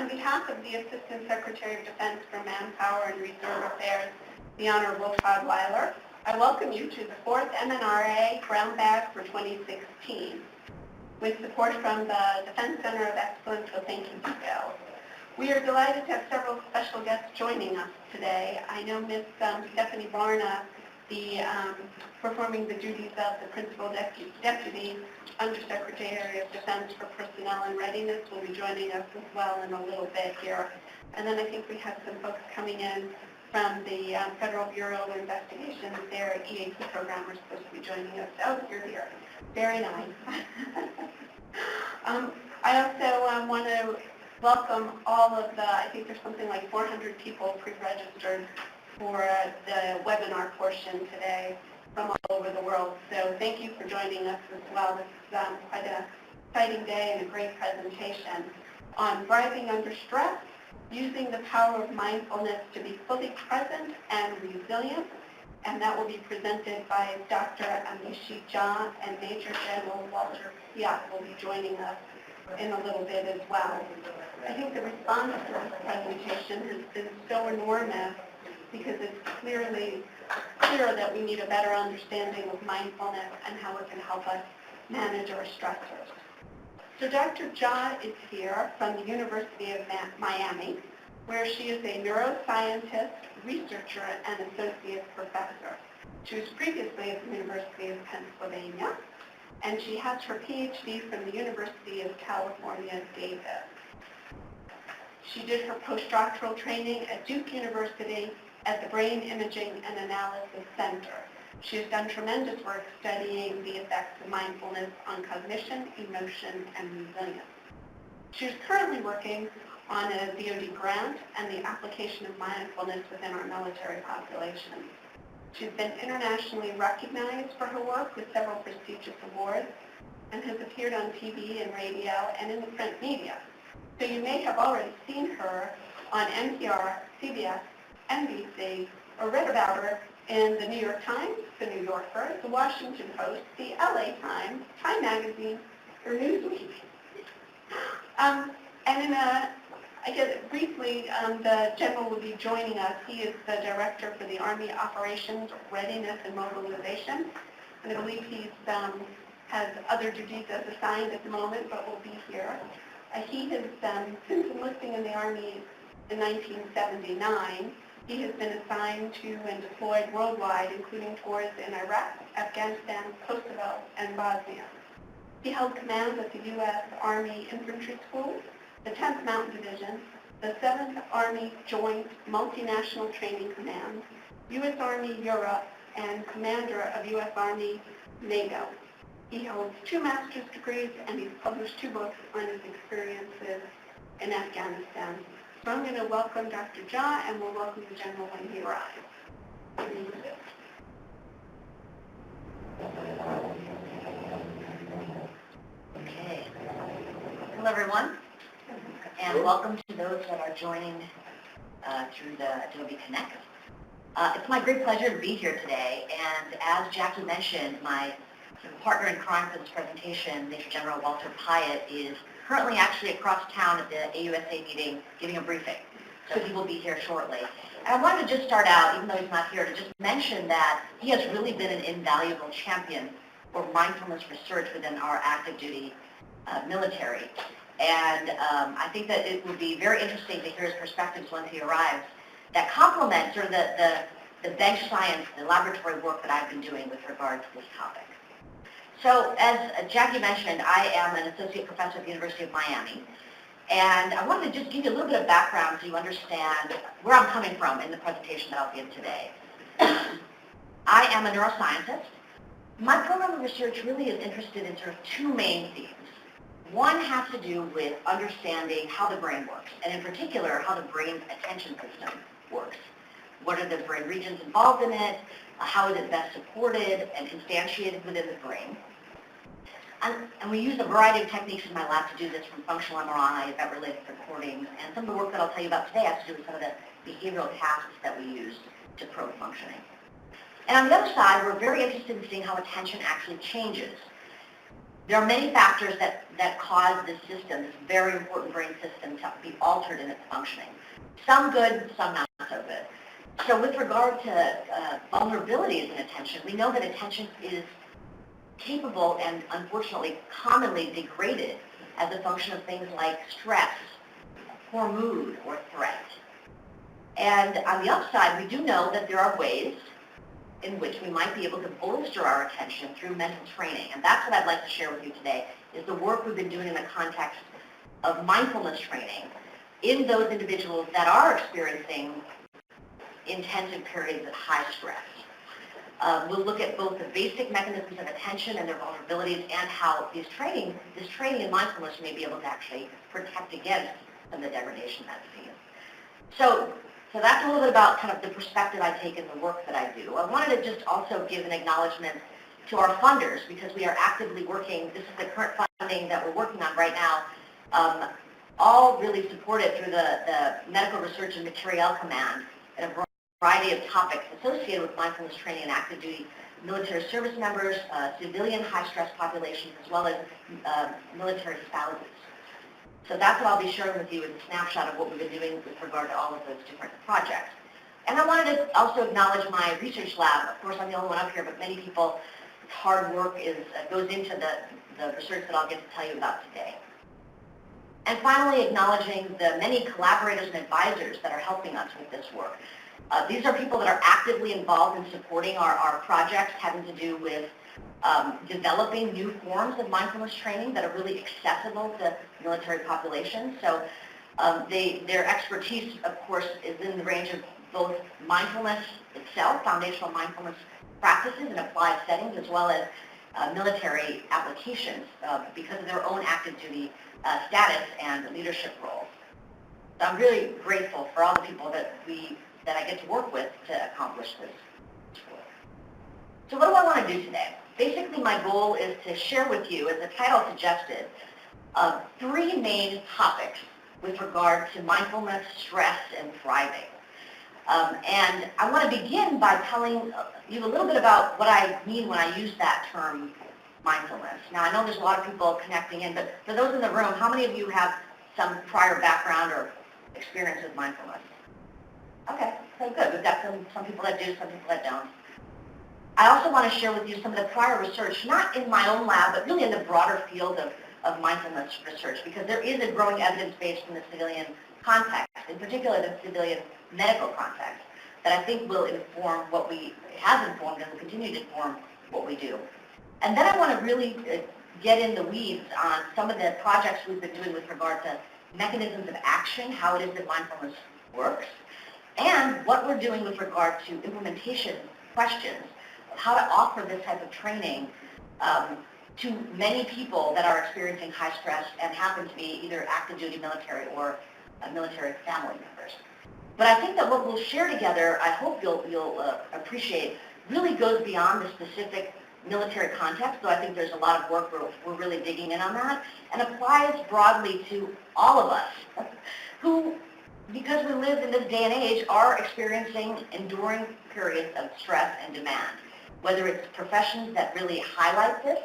On behalf of the Assistant Secretary of Defense for Manpower and Reserve Affairs, the Honorable Todd Weiler, I welcome you to the 4th MRA Brown Bag for 2016, with support from the Defense Center of Excellence, so thank you, Bill. We are delighted to have several special guests joining us today. I know Ms. Stephanie Varna, performing the duties of the Principal Deputy Undersecretary of Defense for Personnel and Readiness, will be joining us as well in a little bit here. And then I think we have some folks coming in from the Federal Bureau of Investigation. Their EAP program are supposed to be joining us. Oh, you're here. Very nice. I also want to welcome all of the, I think there's something like 400 people pre-registered for the webinar portion today from all over the world. So thank you for joining us as well. This is quite an exciting day and a great presentation on thriving under stress, using the power of mindfulness to be fully present and resilient. And that will be presented by Dr. Amishi and Major General Walter Piatt will be joining us in a little bit as well. I think the response to this presentation has been so enormous because it's clear that we need a better understanding of mindfulness and how it can help us manage our stressors. So Dr. Jha is here from the University of Miami, where she is a neuroscientist, researcher, and associate professor. She was previously at the University of Pennsylvania, and she has her PhD from the University of California, Davis. She did her postdoctoral training at Duke University at the Brain Imaging and Analysis Center. She has done tremendous work studying the effects of mindfulness on cognition, emotion, and resilience. She is currently working on a DoD grant and the application of mindfulness within our military population. She's been internationally recognized for her work with several prestigious awards and has appeared on TV and radio and in the print media. So you may have already seen her on NPR, CBS, NBC, or read about her in the New York Times, the New Yorker, the Washington Post, the LA Times, Time Magazine, or Newsweek. I guess briefly, the General will be joining us. He is the Director for the Army Operations, Readiness, and Mobilization. And I believe he has other duties as assigned at the moment, but will be here. He has, since enlisting in the Army in 1979, he has been assigned to and deployed worldwide, including tours in Iraq, Afghanistan, Kosovo, and Bosnia. He held command at the U.S. Army Infantry School, the 10th Mountain Division, the 7th Army Joint Multinational Training Command, U.S. Army Europe, and commander of U.S. Army NATO. He holds 2 master's degrees, and he's published 2 books on his experiences in Afghanistan. So I'm going to welcome Dr. Jha, and we'll welcome the General when he arrives. Okay. Hello, everyone, and welcome to those that are joining through the Adobe Connect. It's my great pleasure to be here today, and as Jackie mentioned, my partner in crime for this presentation, Major General Walter Piatt, is currently actually across town at the AUSA meeting giving a briefing. So he will be here shortly. And I wanted to just start out, even though he's not here, to just mention that he has really been an invaluable champion for mindfulness research within our active duty military. And I think that it would be very interesting to hear his perspectives once he arrives that complement sort of the bench science, the laboratory work that I've been doing with regard to this topic. So as Jackie mentioned, I am an associate professor at the University of Miami, and I wanted to just give you a little bit of background so you understand where I'm coming from in the presentation that I'll give today. I am a neuroscientist. My program of research really is interested in sort of 2 main themes. One has to do with understanding how the brain works, and in particular, how the brain's attention system works. What are the brain regions involved in it? How is it best supported and instantiated within the brain? And we use a variety of techniques in my lab to do this, from functional MRI, event-related recordings, and some of the work that I'll tell you about today has to do with some of the behavioral tasks that we use to probe functioning. And on the other side, we're very interested in seeing how attention actually changes There are many factors that cause this system, this very important brain system, to be altered in its functioning. Some good, some not so good. So with regard to vulnerabilities in attention, we know that attention is capable and unfortunately commonly degraded as a function of things like stress, poor mood, or threat. And on the upside, we do know that there are ways in which we might be able to bolster our attention through mental training. And that's what I'd like to share with you today, is the work we've been doing in the context of mindfulness training in those individuals that are experiencing intensive periods of high stress. We'll look at both the basic mechanisms of attention and their vulnerabilities, and how this training in mindfulness may be able to actually protect against some of the degradation that's seen. So that's a little bit about kind of the perspective I take in the work that I do. I wanted to just also give an acknowledgement to our funders, because we are actively working. This is the current funding that we're working on right now, all really supported through the Medical Research and Materiel Command, and a variety of topics associated with mindfulness training and active duty military service members, civilian high-stress populations, as well as military spouses. So that's what I'll be sharing with you, is a snapshot of what we've been doing with regard to all of those different projects. And I wanted to also acknowledge my research lab. Of course, I'm the only one up here, but many people, hard work goes into the research that I'll get to tell you about today. And finally, acknowledging the many collaborators and advisors that are helping us with this work. These are people that are actively involved in supporting our projects having to do with developing new forms of mindfulness training that are really accessible to military populations. So their expertise, of course, is in the range of both mindfulness itself, foundational mindfulness practices in applied settings, as well as military applications because of their own active duty status and leadership roles. So I'm really grateful for all the people that I get to work with to accomplish this work. So what do I want to do today? Basically, my goal is to share with you, as the title suggested, 3 main topics with regard to mindfulness, stress, and thriving. And I want to begin by telling you a little bit about what I mean when I use that term, mindfulness. Now, I know there's a lot of people connecting in, but for those in the room, how many of you have some prior background or experience with mindfulness? Okay, so good. We've got some people that do, some people that don't. I also want to share with you some of the prior research, not in my own lab, but really in the broader field of mindfulness research, because there is a growing evidence base in the civilian context, in particular the civilian medical context, that I think will inform has informed and will continue to inform what we do. And then I want to really get in the weeds on some of the projects we've been doing with regard to mechanisms of action, how it is that mindfulness works, and what we're doing with regard to implementation questions of how to offer this type of training to many people that are experiencing high stress and happen to be either active duty military or military family members. But I think that what we'll share together, I hope you'll appreciate, really goes beyond the specific military context, so I think there's a lot of work we're really digging in on that, and applies broadly to all of us who, because we live in this day and age, are experiencing enduring periods of stress and demand, whether it's professions that really highlight this,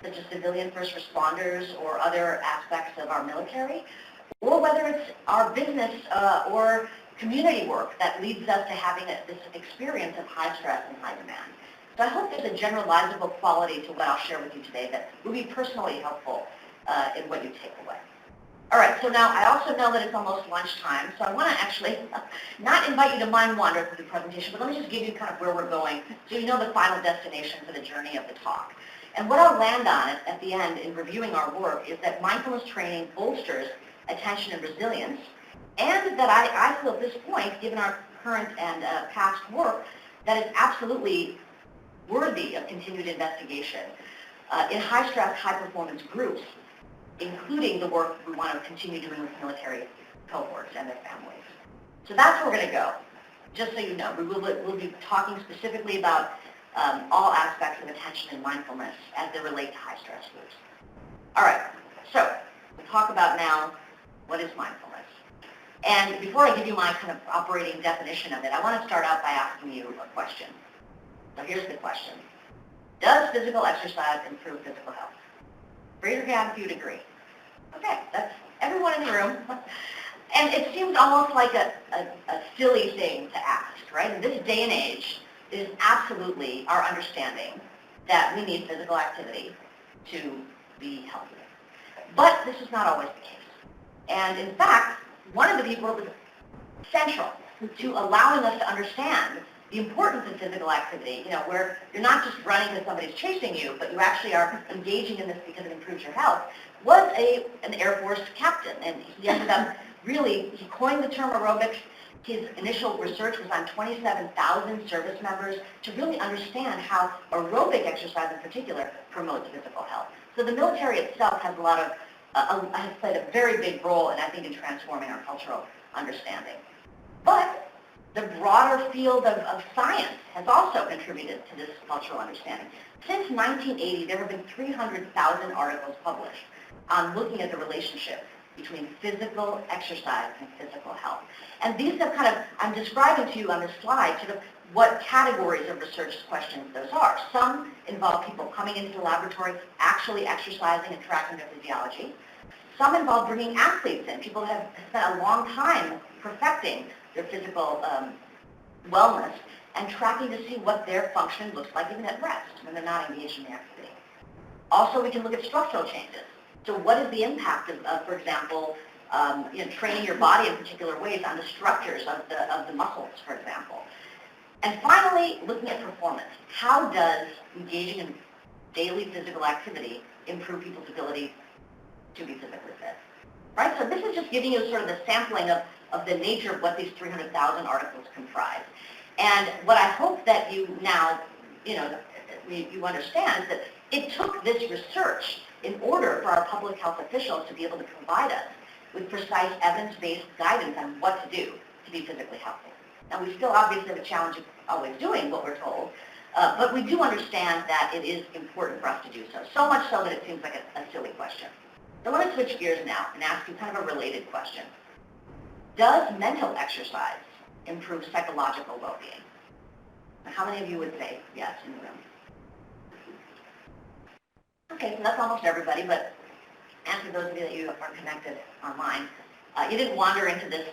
such as civilian first responders or other aspects of our military, or whether it's our business or community work that leads us to having this experience of high stress and high demand. So I hope there's a generalizable quality to what I'll share with you today that will be personally helpful in what you take away. All right, so now I also know that it's almost lunchtime, so I want to actually not invite you to mind wander through the presentation, but let me just give you kind of where we're going so you know the final destination for the journey of the talk. And what I'll land on at the end in reviewing our work is that mindfulness training bolsters attention and resilience, and that I feel at this point, given our current and past work, that it's absolutely worthy of continued investigation in high-stress, high-performance groups, including the work we want to continue doing with military cohorts and their families. So that's where we're going to go. Just so you know, we'll be talking specifically about all aspects of attention and mindfulness as they relate to high-stress groups. All right, so we'll talk about now what is mindfulness. And before I give you my kind of operating definition of it, I want to start out by asking you a question. So here's the question. Does physical exercise improve physical health? Raise your hand if you'd agree. Okay, that's everyone in the room. And it seems almost like a silly thing to ask, right? In this day and age, it is absolutely our understanding that we need physical activity to be healthy. But this is not always the case. And in fact, one of the people that was central to allowing us to understand the importance of physical activity, where you're not just running because somebody's chasing you, but you actually are engaging in this because it improves your health, was an Air Force captain. And he ended up he coined the term aerobics. His initial research was on 27,000 service members to really understand how aerobic exercise in particular promotes physical health. So the military itself has has played a very big role, and I think, in transforming our cultural understanding. But the broader field of science has also contributed to this cultural understanding. Since 1980, there have been 300,000 articles published on looking at the relationship between physical exercise and physical health. And these have I'm describing to you on this slide sort of what categories of research questions those are. Some involve people coming into the laboratory, actually exercising and tracking their physiology. Some involve bringing athletes in. People have spent a long time perfecting their physical wellness and tracking to see what their function looks like even at rest when they're not engaged in the activity. Also, we can look at structural changes. So what is the impact of for example, training your body in particular ways on the structures of the muscles, for example. And finally, looking at performance. How does engaging in daily physical activity improve people's ability to be physically fit? Right? So this is just giving you sort of the sampling of the nature of what these 300,000 articles comprise. And what I hope that you now, you understand is that it took this research in order for our public health officials to be able to provide us with precise evidence-based guidance on what to do to be physically healthy. Now, we still obviously have a challenge of always doing what we're told, but we do understand that it is important for us to do so, so much so that it seems like a silly question. So let me switch gears now and ask you kind of a related question. Does mental exercise improve psychological well-being? Now, how many of you would say yes in the room? Okay, so that's almost everybody, but answer those of you that you are connected online. You didn't wander into this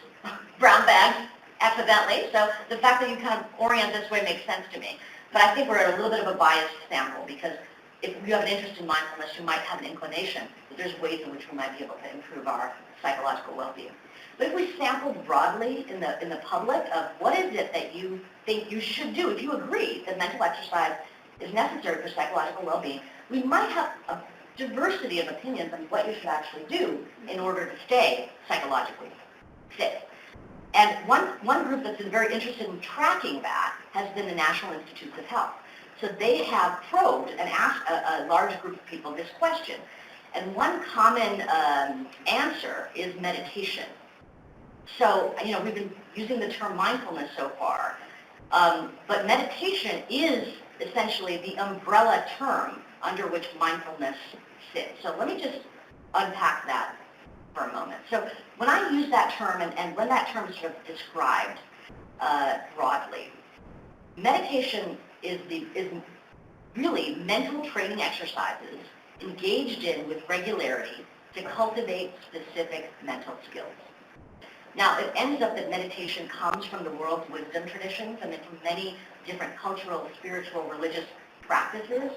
brown bag accidentally, so the fact that you kind of orient this way makes sense to me. But I think we're at a little bit of a biased sample, because if you have an interest in mindfulness, you might have an inclination that there's ways in which we might be able to improve our psychological well-being. But if we sampled broadly in the public of what is it that you think you should do, if you agree that mental exercise is necessary for psychological well-being, we might have a diversity of opinions on what you should actually do in order to stay psychologically fit. And one group that's been very interested in tracking that has been the National Institutes of Health. So they have probed and asked a large group of people this question. And one common answer is meditation. So, we've been using the term mindfulness so far, but meditation is essentially the umbrella term under which mindfulness sits. So let me just unpack that for a moment. So when I use that term, and when that term is sort of described broadly, meditation is really mental training exercises engaged in with regularity to cultivate specific mental skills. Now, it ends up that meditation comes from the world's wisdom traditions and from many different cultural, spiritual, religious practices,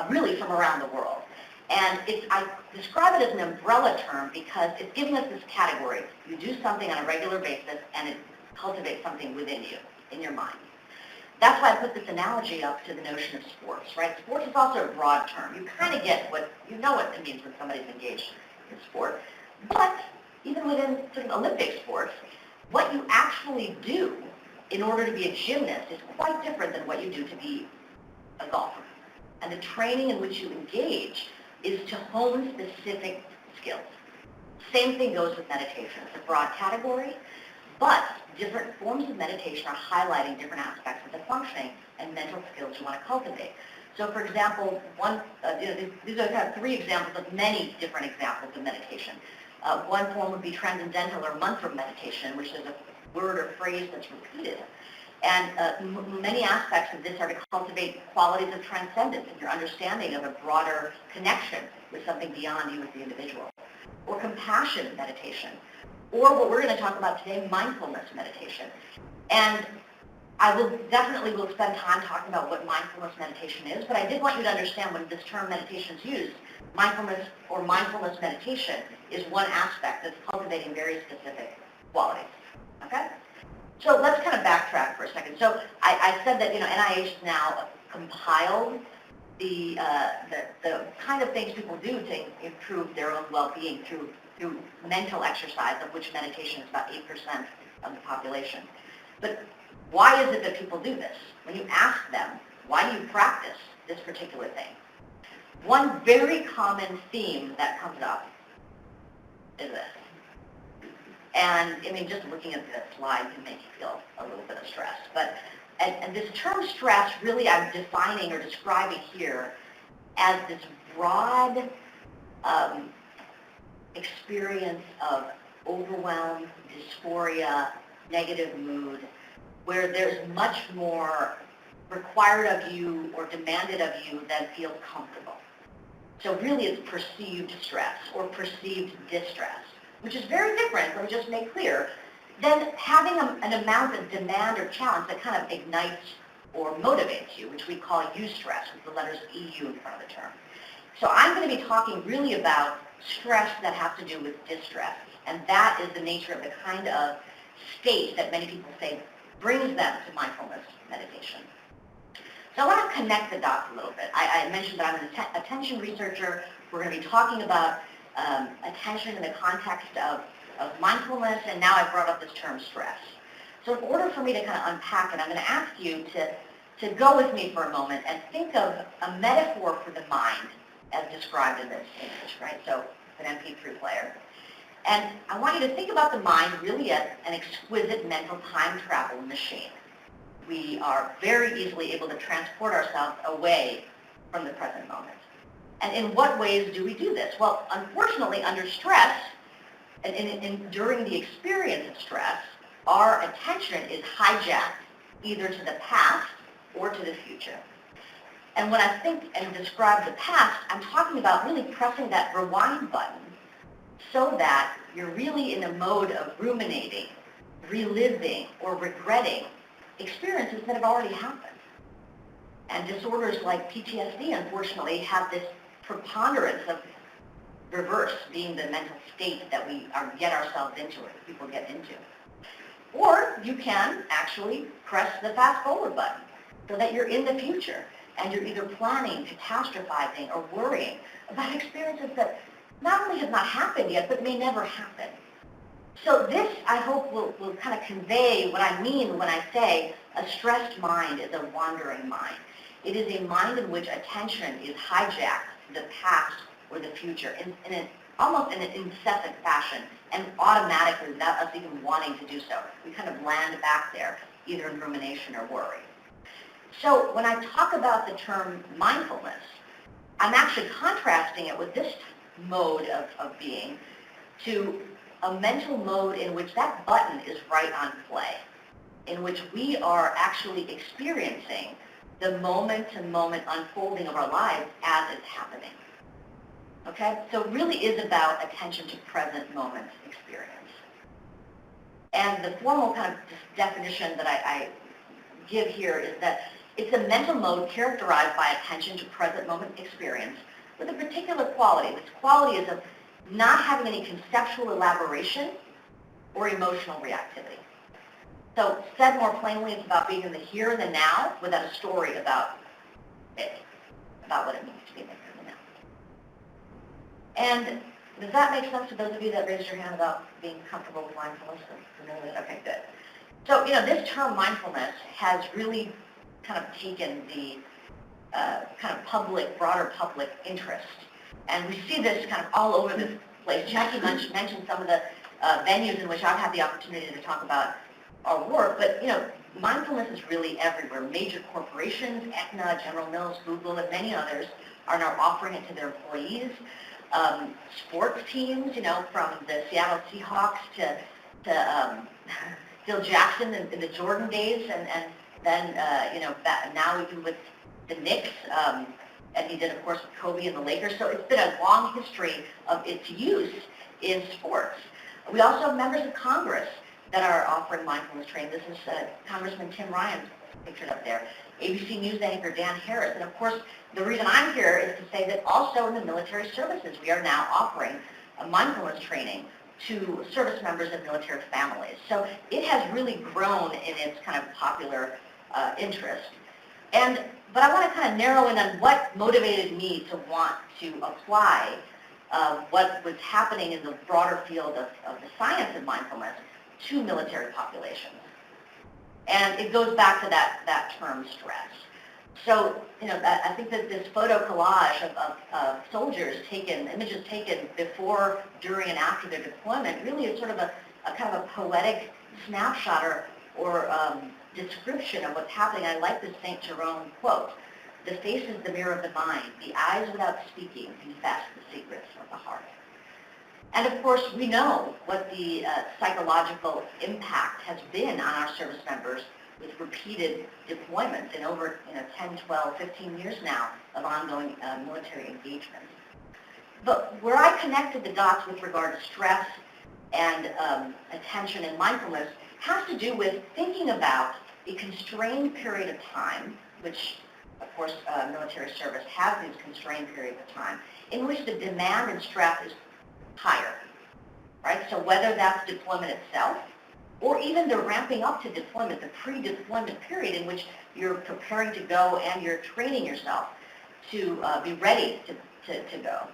really from around the world. And I describe it as an umbrella term because it's giving us this category. You do something on a regular basis and it cultivates something within you, in your mind. That's why I put this analogy up to the notion of sports, right? Sports is also a broad term. You kind of get what it means when somebody's engaged in sport. But even within sort of Olympic sports, what you actually do in order to be a gymnast is quite different than what you do to be a golfer. And the training in which you engage is to hone specific skills. Same thing goes with meditation. It's a broad category, but different forms of meditation are highlighting different aspects of the functioning and mental skills you want to cultivate. So for example, these are kind of 3 examples of many different examples of meditation. One form would be transcendental or mantra meditation, which is a word or phrase that's repeated. And many aspects of this are to cultivate qualities of transcendence and your understanding of a broader connection with something beyond you as the individual. Or compassion meditation. Or what we're going to talk about today, mindfulness meditation. And I will definitely spend time talking about what mindfulness meditation is, but I did want you to understand when this term meditation is used, mindfulness or mindfulness meditation is one aspect that's cultivating very specific qualities. Okay? So let's kind of backtrack for a second. So I said that, NIH has now compiled the kind of things people do to improve their own well-being through mental exercise, of which meditation is about 8% of the population. But why is it that people do this? When you ask them, why do you practice this particular thing? One very common theme that comes up is this. And, just looking at this slide can make you feel a little bit of stress. But, and this term stress, really I'm defining or describing here as this broad experience of overwhelm, dysphoria, negative mood, where there's much more required of you or demanded of you than feels comfortable. So really it's perceived stress or perceived distress, which is very different, let me just make clear, than having an amount of demand or challenge that kind of ignites or motivates you, which we call eustress, with the letters EU in front of the term. So I'm going to be talking really about stress that has to do with distress, and that is the nature of the kind of state that many people say brings them to mindfulness meditation. So I want to connect the dots a little bit. I mentioned that I'm an attention researcher. We're going to be talking about attention in the context of mindfulness, and now I've brought up this term stress. So in order for me to kind of unpack it, I'm going to ask you to go with me for a moment and think of a metaphor for the mind as described in this image, right? So an MP3 player. And I want you to think about the mind really as an exquisite mental time travel machine. We are very easily able to transport ourselves away from the present moment. And in what ways do we do this? Well, unfortunately, under stress, and during the experience of stress, our attention is hijacked either to the past or to the future. And when I think and describe the past, I'm talking about really pressing that rewind button so that you're really in a mode of ruminating, reliving, or regretting experiences that have already happened. And disorders like PTSD, unfortunately, have this preponderance of reverse being the mental state that we get ourselves into, or people get into. Or you can actually press the fast forward button so that you're in the future and you're either planning, catastrophizing, or worrying about experiences that not only have not happened yet, but may never happen. So this, I hope, will kind of convey what I mean when I say a stressed mind is a wandering mind. It is a mind in which attention is hijacked to the past or the future, almost in an incessant fashion, and automatically without us even wanting to do so. We kind of land back there, either in rumination or worry. So when I talk about the term mindfulness, I'm actually contrasting it with this mode of being to a mental mode in which that button is right on play, in which we are actually experiencing the moment-to-moment unfolding of our lives as it's happening. Okay? So it really is about attention to present moment experience. And the formal kind of definition that I give here is that it's a mental mode characterized by attention to present moment experience with a particular quality. This quality is of not having any conceptual elaboration or emotional reactivity. So said more plainly, it's about being in the here and the now without a story about it, about what it means to be in the here and the now. And does that make sense to those of you that raised your hand about being comfortable with mindfulness? Okay, good. So, this term mindfulness has really kind of taken the kind of broader public interest. And we see this kind of all over the place. Jackie mentioned some of the venues in which I've had the opportunity to talk about our work, but mindfulness is really everywhere. Major corporations, Aetna, General Mills, Google, and many others are now offering it to their employees. Sports teams, from the Seattle Seahawks to Phil Jackson in the Jordan days, and then, now even with the Knicks, and he did, of course, with Kobe and the Lakers. So it's been a long history of its use in sports. We also have members of Congress that are offering mindfulness training. This is Congressman Tim Ryan, pictured up there, ABC News anchor Dan Harris. And of course, the reason I'm here is to say that also in the military services, we are now offering a mindfulness training to service members and military families. So it has really grown in its kind of popular interest. But I want to kind of narrow in on what motivated me to want to apply what was happening in the broader field of the science of mindfulness to military populations. And it goes back to that term stress. So, I think that this photo collage of soldiers images taken before, during, and after their deployment really is sort of a kind of a poetic snapshot or description of what's happening. I like this St. Jerome quote: "The face is the mirror of the mind. The eyes without speaking confess the secrets of the heart." And of course, we know what the psychological impact has been on our service members with repeated deployments in over 10, 12, 15 years now of ongoing military engagements. But where I connected the dots with regard to stress and attention and mindfulness has to do with thinking about a constrained period of time, which of course military service has these constrained periods of time, in which the demand and stress is higher, right? So whether that's deployment itself, or even the ramping up to deployment, the pre-deployment period in which you're preparing to go and you're training yourself to be ready to go.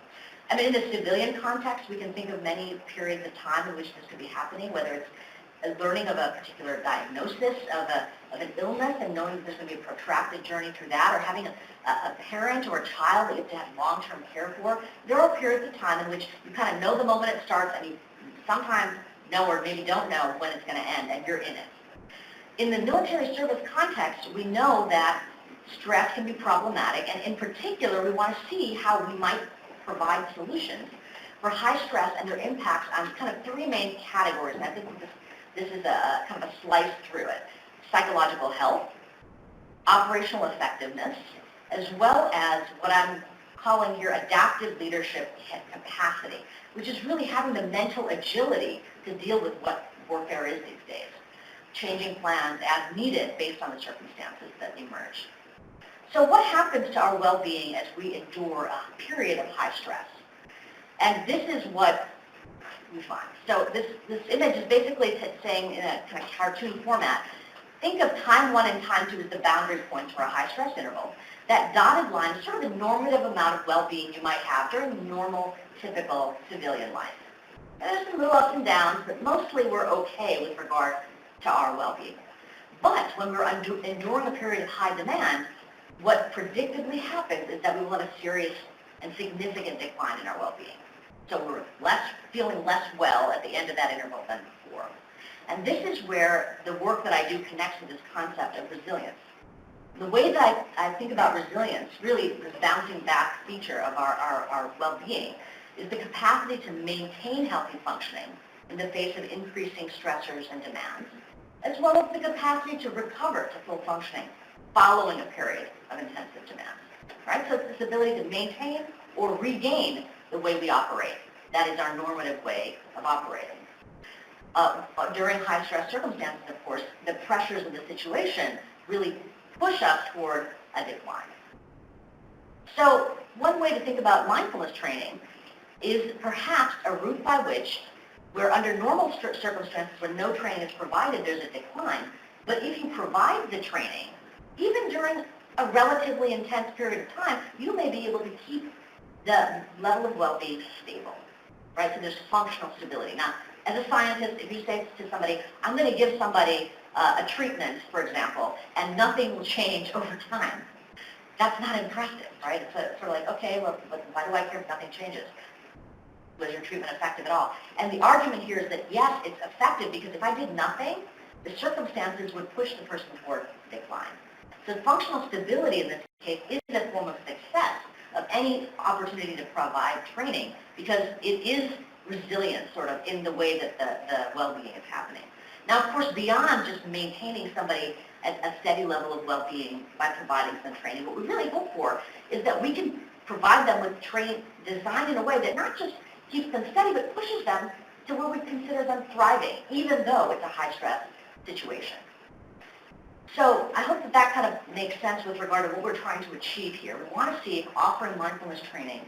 I mean, in the civilian context, we can think of many periods of time in which this could be happening, whether it's a learning of a particular diagnosis of an illness and knowing that there's going to be a protracted journey through that, or having a parent or a child that you have to have long-term care for. There are periods of time in which you kind of know the moment it starts, and you sometimes know or maybe don't know when it's going to end, and you're in it. In the military service context, we know that stress can be problematic, and in particular, we want to see how we might provide solutions for high stress and their impacts on kind of three main categories, and I think this is a kind of a slice through it: psychological health, operational effectiveness, as well as what I'm calling here adaptive leadership capacity, which is really having the mental agility to deal with what warfare is these days, changing plans as needed based on the circumstances that emerge. So what happens to our well-being as we endure a period of high stress? And this is what we find. So this image is basically saying in a kind of cartoon format, think of time 1 and time 2 as the boundary points for a high stress interval. That dotted line is sort of the normative amount of well-being you might have during normal, typical civilian life. And there's some little ups and downs, but mostly we're okay with regard to our well-being. But when we're enduring a period of high demand, what predictably happens is that we will have a serious and significant decline in our well-being. So we're feeling less well at the end of that interval than before. And this is where the work that I do connects with this concept of resilience. The way that I think about resilience, really this bouncing back feature of our well-being, is the capacity to maintain healthy functioning in the face of increasing stressors and demands, as well as the capacity to recover to full functioning following a period of intensive demand. Right? So it's this ability to maintain or regain the way we operate. That is our normative way of operating. During high stress circumstances, of course, the pressures of the situation really push us toward a decline. So one way to think about mindfulness training is perhaps a route by which, where under normal circumstances where no training is provided, there's a decline. But if you provide the training, even during a relatively intense period of time, you may be able to keep the level of well-being stable, right? So there's functional stability. Now, as a scientist, if you say to somebody, I'm going to give somebody a treatment, for example, and nothing will change over time, that's not impressive, right? It's sort of like, okay, well, why do I care if nothing changes? Was your treatment effective at all? And the argument here is that, yes, it's effective because if I did nothing, the circumstances would push the person toward decline. So functional stability in this case is a form of success of any opportunity to provide training because it is resilient sort of in the way that the well-being is happening. Now, of course, beyond just maintaining somebody at a steady level of well-being by providing some training, what we really hope for is that we can provide them with training designed in a way that not just keeps them steady, but pushes them to where we consider them thriving, even though it's a high-stress situation. So I hope that that kind of makes sense with regard to what we're trying to achieve here. We want to see if offering mindfulness training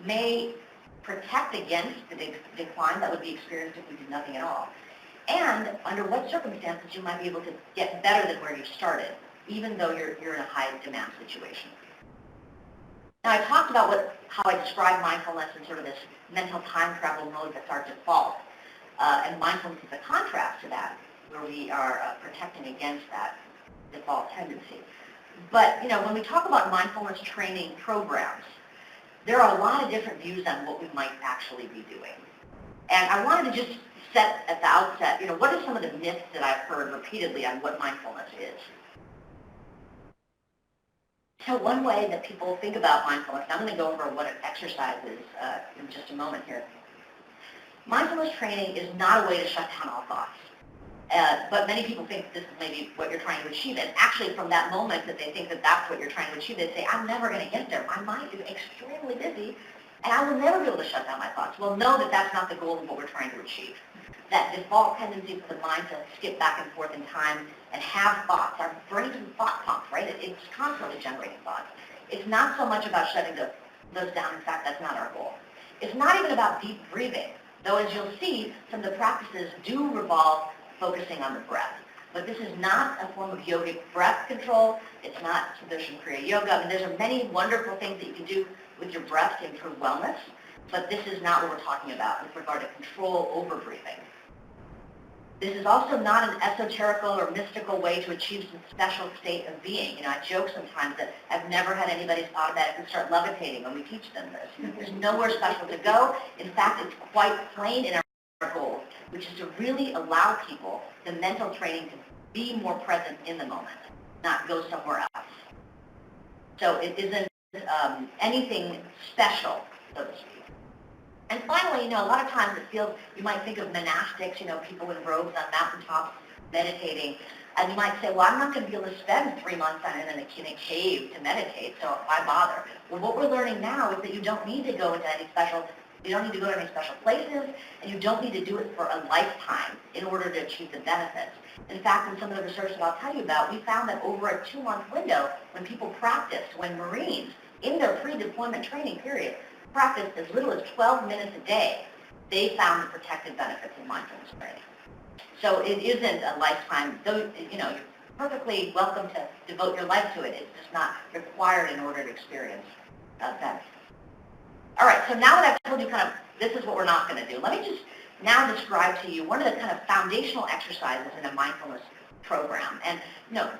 may protect against the decline that would be experienced if we did nothing at all, and under what circumstances you might be able to get better than where you started, even though you're in a high-demand situation. Now, I talked about how I describe mindfulness in sort of this mental time travel mode that's our default, and mindfulness is a contrast to that, where we are protecting against that default tendency. But, when we talk about mindfulness training programs, there are a lot of different views on what we might actually be doing. And I wanted to just set at the outset, what are some of the myths that I've heard repeatedly on what mindfulness is? So one way that people think about mindfulness, I'm going to go over what an exercise is in just a moment here. Mindfulness training is not a way to shut down all thoughts. But many people think this is maybe what you're trying to achieve. And actually, from that moment that they think that that's what you're trying to achieve, they say, I'm never going to get there. My mind is extremely busy, and I will never be able to shut down my thoughts. Well, know that that's not the goal of what we're trying to achieve. That default tendency for the mind to skip back and forth in time and have thoughts. Our brains are thought pumps, right? It's constantly generating thoughts. It's not so much about shutting those down. In fact, that's not our goal. It's not even about deep breathing, though as you'll see, some of the practices do revolve focusing on the breath. But this is not a form of yogic breath control. It's not Sudarshan Kriya Yoga. I mean, there's many wonderful things that you can do with your breath to improve wellness, but this is not what we're talking about with regard to control over breathing. This is also not an esoterical or mystical way to achieve some special state of being. I joke sometimes that I've never had anybody automatically start levitating when we teach them this. There's nowhere special to go. In fact, it's quite plain in our goals, which is to really allow people the mental training to be more present in the moment, not go somewhere else. So it isn't anything special, so to speak. And finally, a lot of times it feels, you might think of monastics, people in robes on mountaintops meditating, and you might say, well, I'm not going to be able to spend 3 months in a cave to meditate, so why bother? Well, what we're learning now is that you don't need to go into you don't need to go to any special places, and you don't need to do it for a lifetime in order to achieve the benefits. In fact, in some of the research that I'll tell you about, we found that over a 2-month window, when people practiced, when Marines, in their pre-deployment training period, practiced as little as 12 minutes a day, they found the protective benefits of mindfulness training. So it isn't a lifetime, though, you're perfectly welcome to devote your life to it. It's just not required in order to experience that. All right, so now that I've told you this is what we're not going to do, let me just now describe to you one of the kind of foundational exercises in a mindfulness program. And,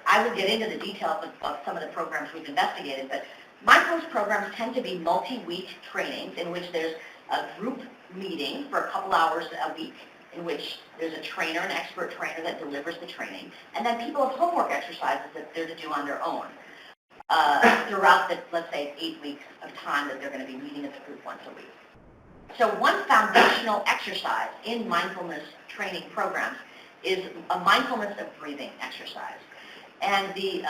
I will get into the details of some of the programs we've investigated, but mindfulness programs tend to be multi-week trainings in which there's a group meeting for a couple hours a week in which there's a trainer, an expert trainer that delivers the training, and then people have homework exercises that they're to do on their own throughout the, let's say, 8 weeks of time that they're going to be meeting as a group once a week. So one foundational exercise in mindfulness training programs is a mindfulness of breathing exercise. And the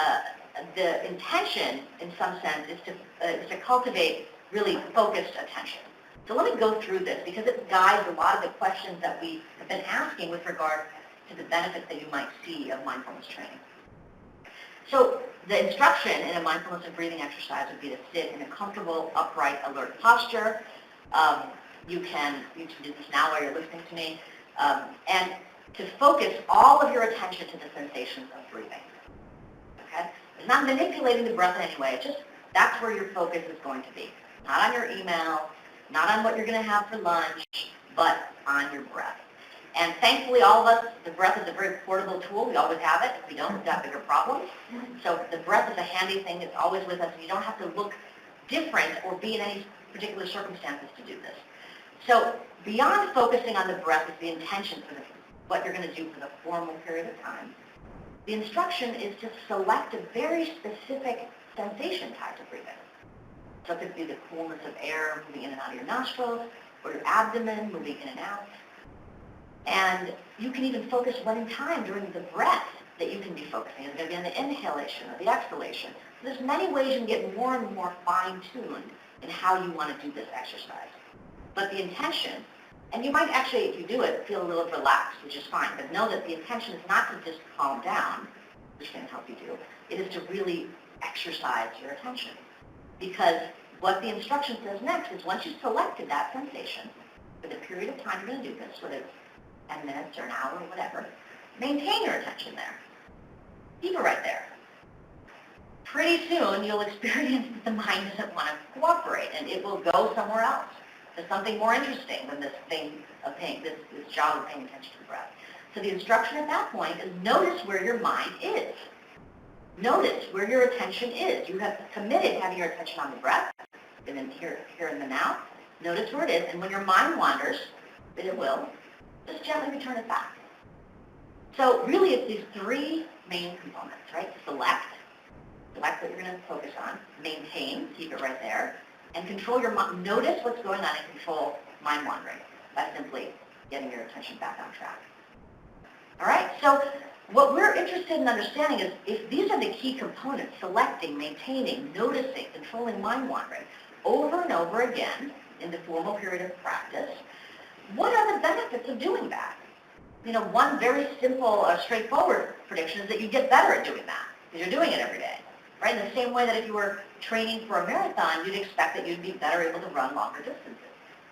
intention, in some sense, is to cultivate really focused attention. So let me go through this because it guides a lot of the questions that we have been asking with regard to the benefits that you might see of mindfulness training. So the instruction in a mindfulness of breathing exercise would be to sit in a comfortable, upright, alert posture. You can do this now while you're listening to me, and to focus all of your attention to the sensations of breathing. Okay? It's not manipulating the breath in any way. It's just that's where your focus is going to be. Not on your email, not on what you're going to have for lunch, but on your breath. And thankfully, all of us, the breath is a very portable tool. We always have it. If we don't, we've got bigger problems. So the breath is a handy thing. It's always with us. You don't have to look different or be in any particular circumstances to do this. So beyond focusing on the breath is the intention for what you're going to do for the formal period of time. The instruction is to select a very specific sensation tied to breathing. So it could be the coolness of air moving in and out of your nostrils, or your abdomen moving in and out. And you can even focus one in time during the breath that you can be focusing. It's going to be on the inhalation or the exhalation. So there's many ways you can get more and more fine-tuned in how you want to do this exercise. But the intention, and you might actually, if you do it, feel a little relaxed, which is fine, but know that the intention is not to just calm down, which can help you do. It is to really exercise your attention. Because what the instruction says next is once you've selected that sensation, for the period of time you're going to do this, whether it's 10 minutes or an hour or whatever, maintain your attention there. Keep it right there. Pretty soon you'll experience that the mind doesn't want to cooperate and it will go somewhere else to something more interesting than this thing of paying, this job of paying attention to the breath. So the instruction at that point is notice where your mind is. Notice where your attention is. You have committed having your attention on the breath, and then here in the now. Notice where it is, and when your mind wanders, and it will, just gently return it back. So really it's these three main components, right? Select what you're going to focus on, maintain, keep it right there, and control your mind. Notice what's going on and control mind wandering by simply getting your attention back on track. All right, so what we're interested in understanding is if these are the key components, selecting, maintaining, noticing, controlling mind wandering, over and over again in the formal period of practice, what are the benefits of doing that? You know, one very simple, straightforward prediction is that you get better at doing that because you're doing it every day, right? In the same way that if you were training for a marathon, you'd expect that you'd be better able to run longer distances.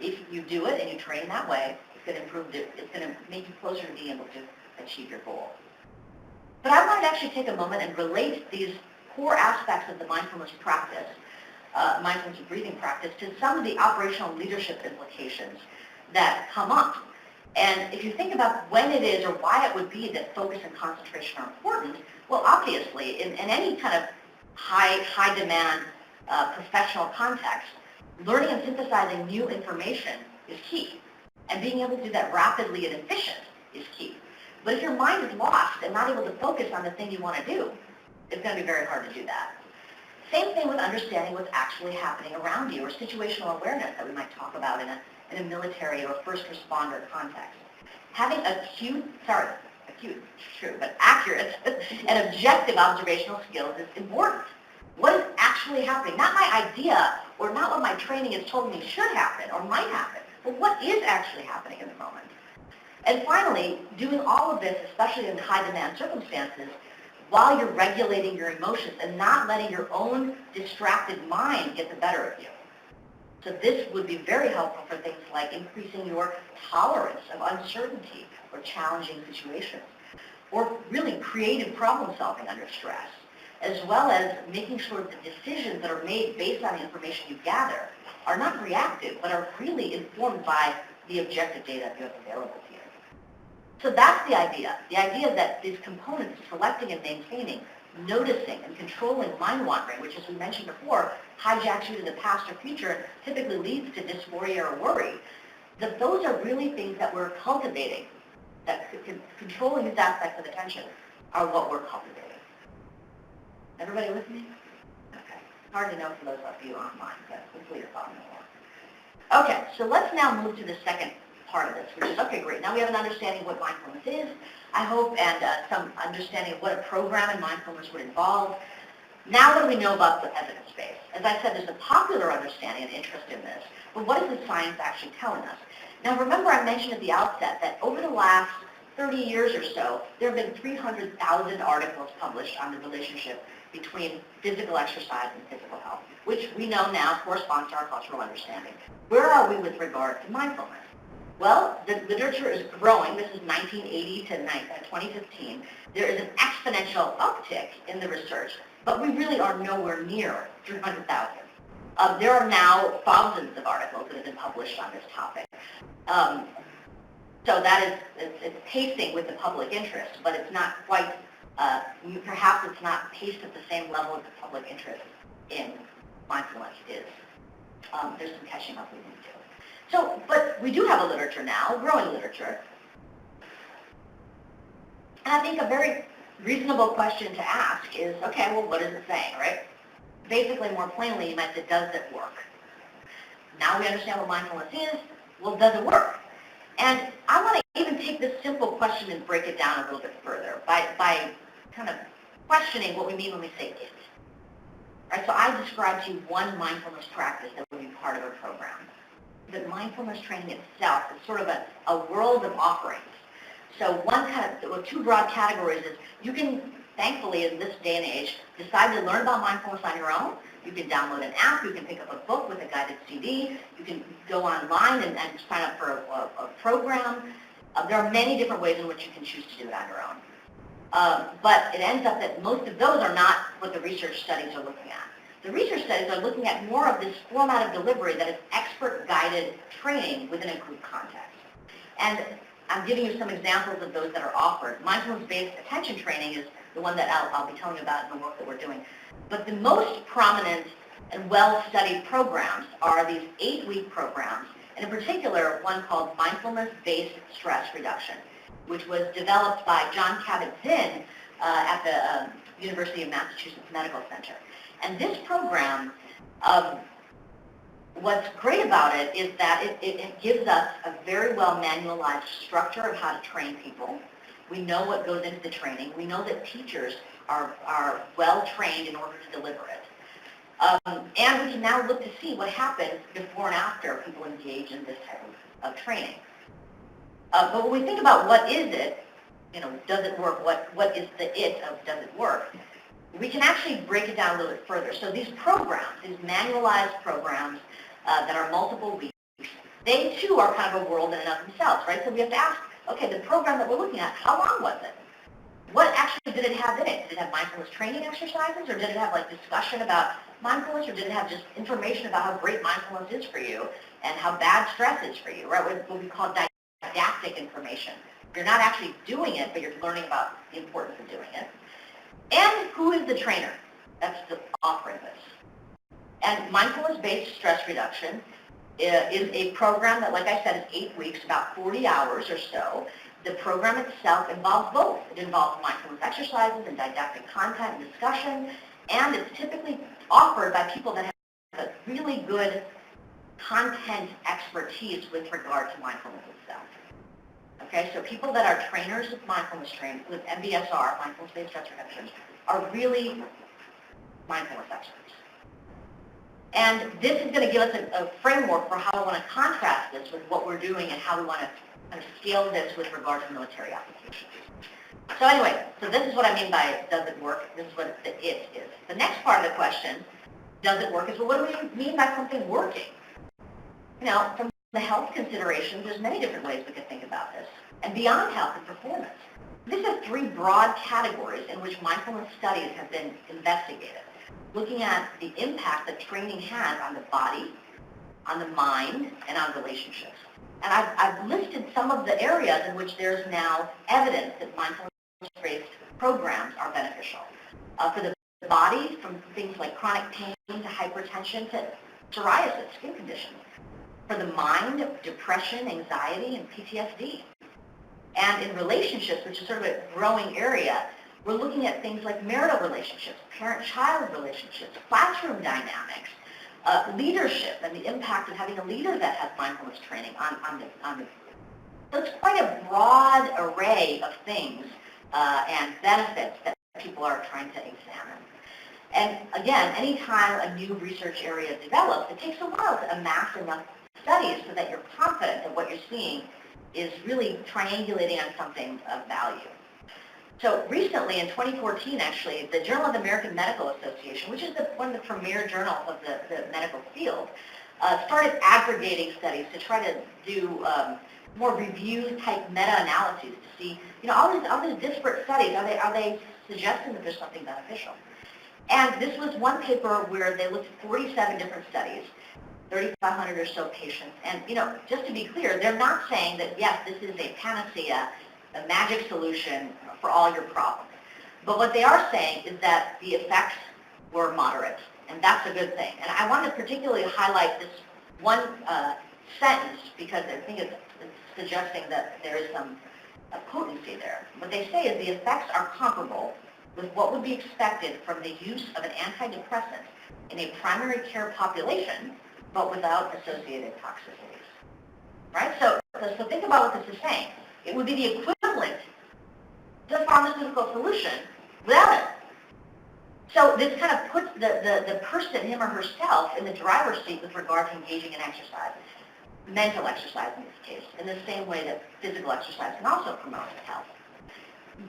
If you do it and you train that way, it's going to improve, it's going to make you closer to being able to achieve your goal. But I want to actually take a moment and relate these core aspects of the mindfulness practice, mindfulness and breathing practice, to some of the operational leadership implications that come up. And if you think about when it is or why it would be that focus and concentration are important, well, obviously, in any kind of high demand professional context, learning and synthesizing new information is key. And being able to do that rapidly and efficient is key. But if your mind is lost and not able to focus on the thing you want to do, it's going to be very hard to do that. Same thing with understanding what's actually happening around you, or situational awareness that we might talk about in a military or first responder context. Having accurate and objective observational skills is important. What is actually happening? Not my idea or not what my training has told me should happen or might happen, but what is actually happening in the moment. And finally, doing all of this, especially in high-demand circumstances, while you're regulating your emotions and not letting your own distracted mind get the better of you. So this would be very helpful for things like increasing your tolerance of uncertainty or challenging situations, or really creative problem solving under stress, as well as making sure the decisions that are made based on the information you gather are not reactive, but are really informed by the objective data you have available to you. So that's the idea that these components, selecting and maintaining, noticing and controlling mind wandering, which, as we mentioned before, hijacks you to the past or future and typically leads to dysphoria or worry, that those are really things that we're cultivating, that controlling these aspects of attention are what we're cultivating. Everybody with me? Okay. Hard to know for those of you online, but hopefully you're following along. Okay, so let's now move to the second part of this, which is, okay, great. Now we have an understanding of what mindfulness is, I hope, and some understanding of what a program in mindfulness would involve. Now what do we know about the evidence base? As I said, there's a popular understanding and interest in this, but what is the science actually telling us? Now remember I mentioned at the outset that over the last 30 years or so, there have been 300,000 articles published on the relationship between physical exercise and physical health, which we know now corresponds to our cultural understanding. Where are we with regard to mindfulness? Well, the literature is growing. This is 1980 to 2015. There is an exponential uptick in the research, but we really are nowhere near 300,000. There are now thousands of articles that have been published on this topic. So that is, it's pacing with the public interest, but it's not quite, perhaps it's not paced at the same level as the public interest in mindfulness is. There's some catching up we need to do. So, but we do have a literature now, growing literature. And I think a very reasonable question to ask is, okay, well, what is it saying, right? Basically, more plainly, you might say, does it work? Now we understand what mindfulness is, well, does it work? And I want to even to take this simple question and break it down a little bit further by kind of questioning what we mean when we say it. Right, so I described to you one mindfulness practice that would be part of a program. But mindfulness training itself is sort of a world of offerings. So one kind of, well, two broad categories is you can, thankfully in this day and age, decide to learn about mindfulness on your own. You can download an app, you can pick up a book with a guided CD, you can go online and sign up for a program. There are many different ways in which you can choose to do it on your own. But it ends up that most of those are not what the research studies are looking at. The research studies are looking at more of this format of delivery that is expert-guided training within a group context. And I'm giving you some examples of those that are offered. Mindfulness-based attention training is the one that I'll be telling you about in the work that we're doing. But the most prominent and well-studied programs are these 8-week programs, and in particular, one called Mindfulness-Based Stress Reduction, which was developed by John Kabat-Zinn at the University of Massachusetts Medical Center. And this program, what's great about it is that it gives us a very well manualized structure of how to train people. We know what goes into the training. We know that teachers are well trained in order to deliver it. And we can now look to see what happens before and after people engage in this type of training. But when we think about what is it, does it work, what is the it of does it work, we can actually break it down a little bit further. So these programs, these manualized programs that are multiple weeks, they too are kind of a world in and of themselves, right? So we have to ask, okay, the program that we're looking at, how long was it? What actually did it have in it? Did it have mindfulness training exercises, or did it have like discussion about mindfulness, or did it have just information about how great mindfulness is for you and how bad stress is for you, right? What we call didactic information. You're not actually doing it, but you're learning about the importance of doing it. And who is the trainer that's offering this? And mindfulness-based stress reduction is a program that, like I said, is 8 weeks, about 40 hours or so. The program itself involves both. It involves mindfulness exercises and didactic content and discussion, and it's typically offered by people that have a really good content expertise with regard to mindfulness itself. Okay, so people that are trainers with mindfulness training, with MBSR, mindfulness-based stress reduction, are really mindfulness experts. And this is going to give us a framework for how we want to contrast this with what we're doing and how we want to kind of scale this with regard to military applications. So anyway, so this is what I mean by does it work? This is what the it is. The next part of the question, does it work, is, well, what do we mean by something working? From the health considerations, there's many different ways we could think about this. And beyond health and performance, these are 3 broad categories in which mindfulness studies have been investigated, looking at the impact that training has on the body, on the mind, and on relationships. And I've listed some of the areas in which there's now evidence that mindfulness-based programs are beneficial. For the body, from things like chronic pain to hypertension to psoriasis, skin conditions. For the mind, depression, anxiety, and PTSD. And in relationships, which is sort of a growing area, we're looking at things like marital relationships, parent-child relationships, classroom dynamics, leadership, and the impact of having a leader that has mindfulness training on the. So it's quite a broad array of things and benefits that people are trying to examine. And again, anytime a new research area develops, it takes a while to amass enough studies so that you're confident that what you're seeing is really triangulating on something of value. So recently, in 2014, actually, the Journal of the American Medical Association, which is one of the premier journals of the medical field, started aggregating studies to try to do more review-type meta-analyses to see, all these disparate studies, are they suggesting that there's something beneficial? And this was one paper where they looked at 47 different studies, 3,500 or so patients. And, just to be clear, they're not saying that, yes, this is a panacea, a magic solution for all your problems. But what they are saying is that the effects were moderate, and that's a good thing. And I want to particularly highlight this one sentence because I think it's suggesting that there is some potency there. What they say is the effects are comparable with what would be expected from the use of an antidepressant in a primary care population, but without associated toxicities. Right? So think about what this is saying. It would be the equivalent to the pharmaceutical solution without it. So this kind of puts the person, him or herself, in the driver's seat with regard to engaging in exercise, mental exercise in this case, in the same way that physical exercise can also promote health.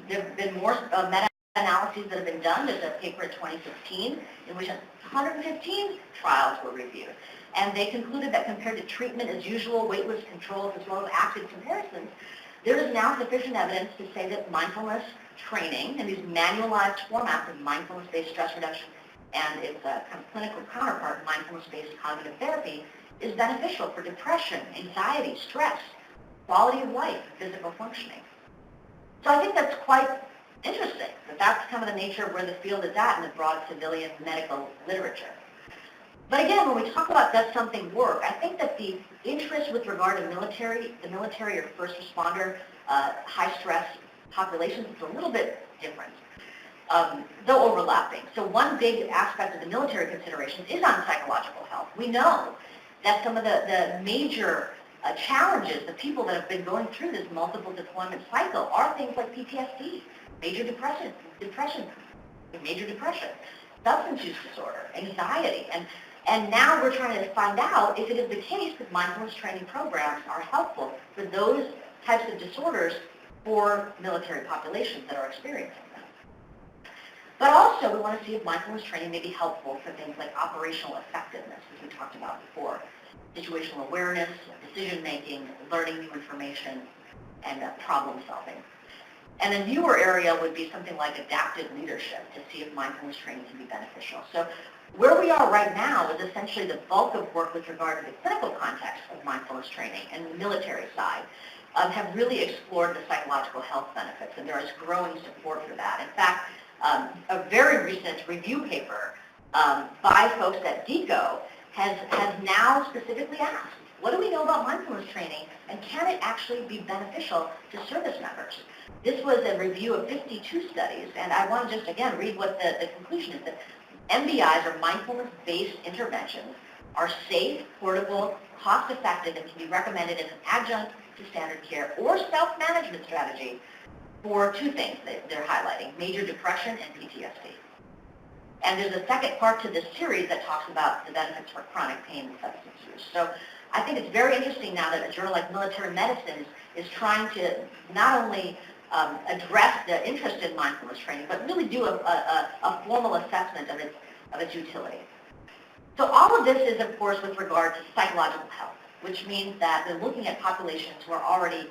There have been more meta-analyses that have been done. There's a paper in 2016 in which 115 trials were reviewed. And they concluded that compared to treatment as usual, weightless controls, as well as active comparisons, there is now sufficient evidence to say that mindfulness training and these manualized formats of mindfulness-based stress reduction and its kind of clinical counterpart, mindfulness-based cognitive therapy, is beneficial for depression, anxiety, stress, quality of life, physical functioning. So I think that's quite interesting, that that's kind of the nature of where the field is at in the broad civilian medical literature. But again, when we talk about does something work, I think that the interest with regard to the military or first responder, high-stress populations is a little bit different, though overlapping. So one big aspect of the military considerations is on psychological health. We know that some of the major challenges, the people that have been going through this multiple deployment cycle are things like PTSD, major depression, major depression, substance use disorder, anxiety, and now we're trying to find out if it is the case that mindfulness training programs are helpful for those types of disorders for military populations that are experiencing them. But also we want to see if mindfulness training may be helpful for things like operational effectiveness, as we talked about before, situational awareness, decision-making, learning new information, and problem solving. And a newer area would be something like adaptive leadership to see if mindfulness training can be beneficial. So where we are right now is essentially the bulk of work with regard to the clinical context of mindfulness training and the military side have really explored the psychological health benefits, and there is growing support for that. In fact, a very recent review paper by folks at DECO has now specifically asked, what do we know about mindfulness training, and can it actually be beneficial to service members? This was a review of 52 studies, and I want to just, again, read what the conclusion is, that MBIs, or mindfulness-based interventions, are safe, portable, cost-effective, and can be recommended as an adjunct to standard care or self-management strategy for two things that they're highlighting, major depression and PTSD. And there's a second part to this series that talks about the benefits for chronic pain and substance use. So I think it's very interesting now that a journal like Military Medicine is trying to not only address the interest in mindfulness training, but really do a formal assessment of its utility. So all of this is, of course, with regard to psychological health, which means that they're looking at populations who are already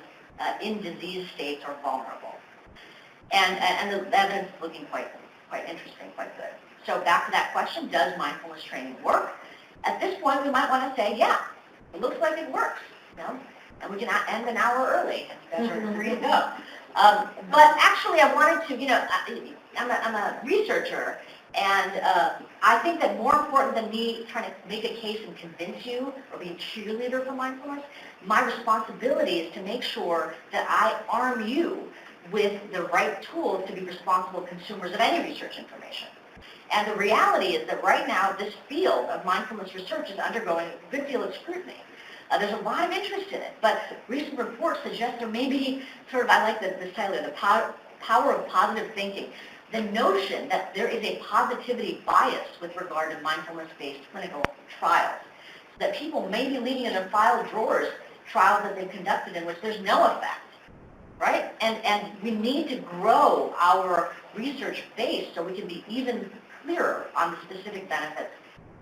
in disease states or vulnerable. And the evidence is looking quite interesting, quite good. So back to that question, does mindfulness training work? At this point, we might want to say, yeah, it looks like it works, you know, and we can end an hour early, and you guys are free to go. But actually, I wanted to, you know, I'm a researcher, and I think that more important than me trying to make a case and convince you or be a cheerleader for mindfulness, my responsibility is to make sure that I arm you with the right tools to be responsible consumers of any research information. And the reality is that right now, this field of mindfulness research is undergoing a good deal of scrutiny. There's a lot of interest in it, but recent reports suggest there may be sort of, I like this title, the power of positive thinking. The notion that there is a positivity bias with regard to mindfulness-based clinical trials. So that people may be leaving in their file drawers trials that they've conducted in which there's no effect, right? And we need to grow our research base so we can be even clearer on the specific benefits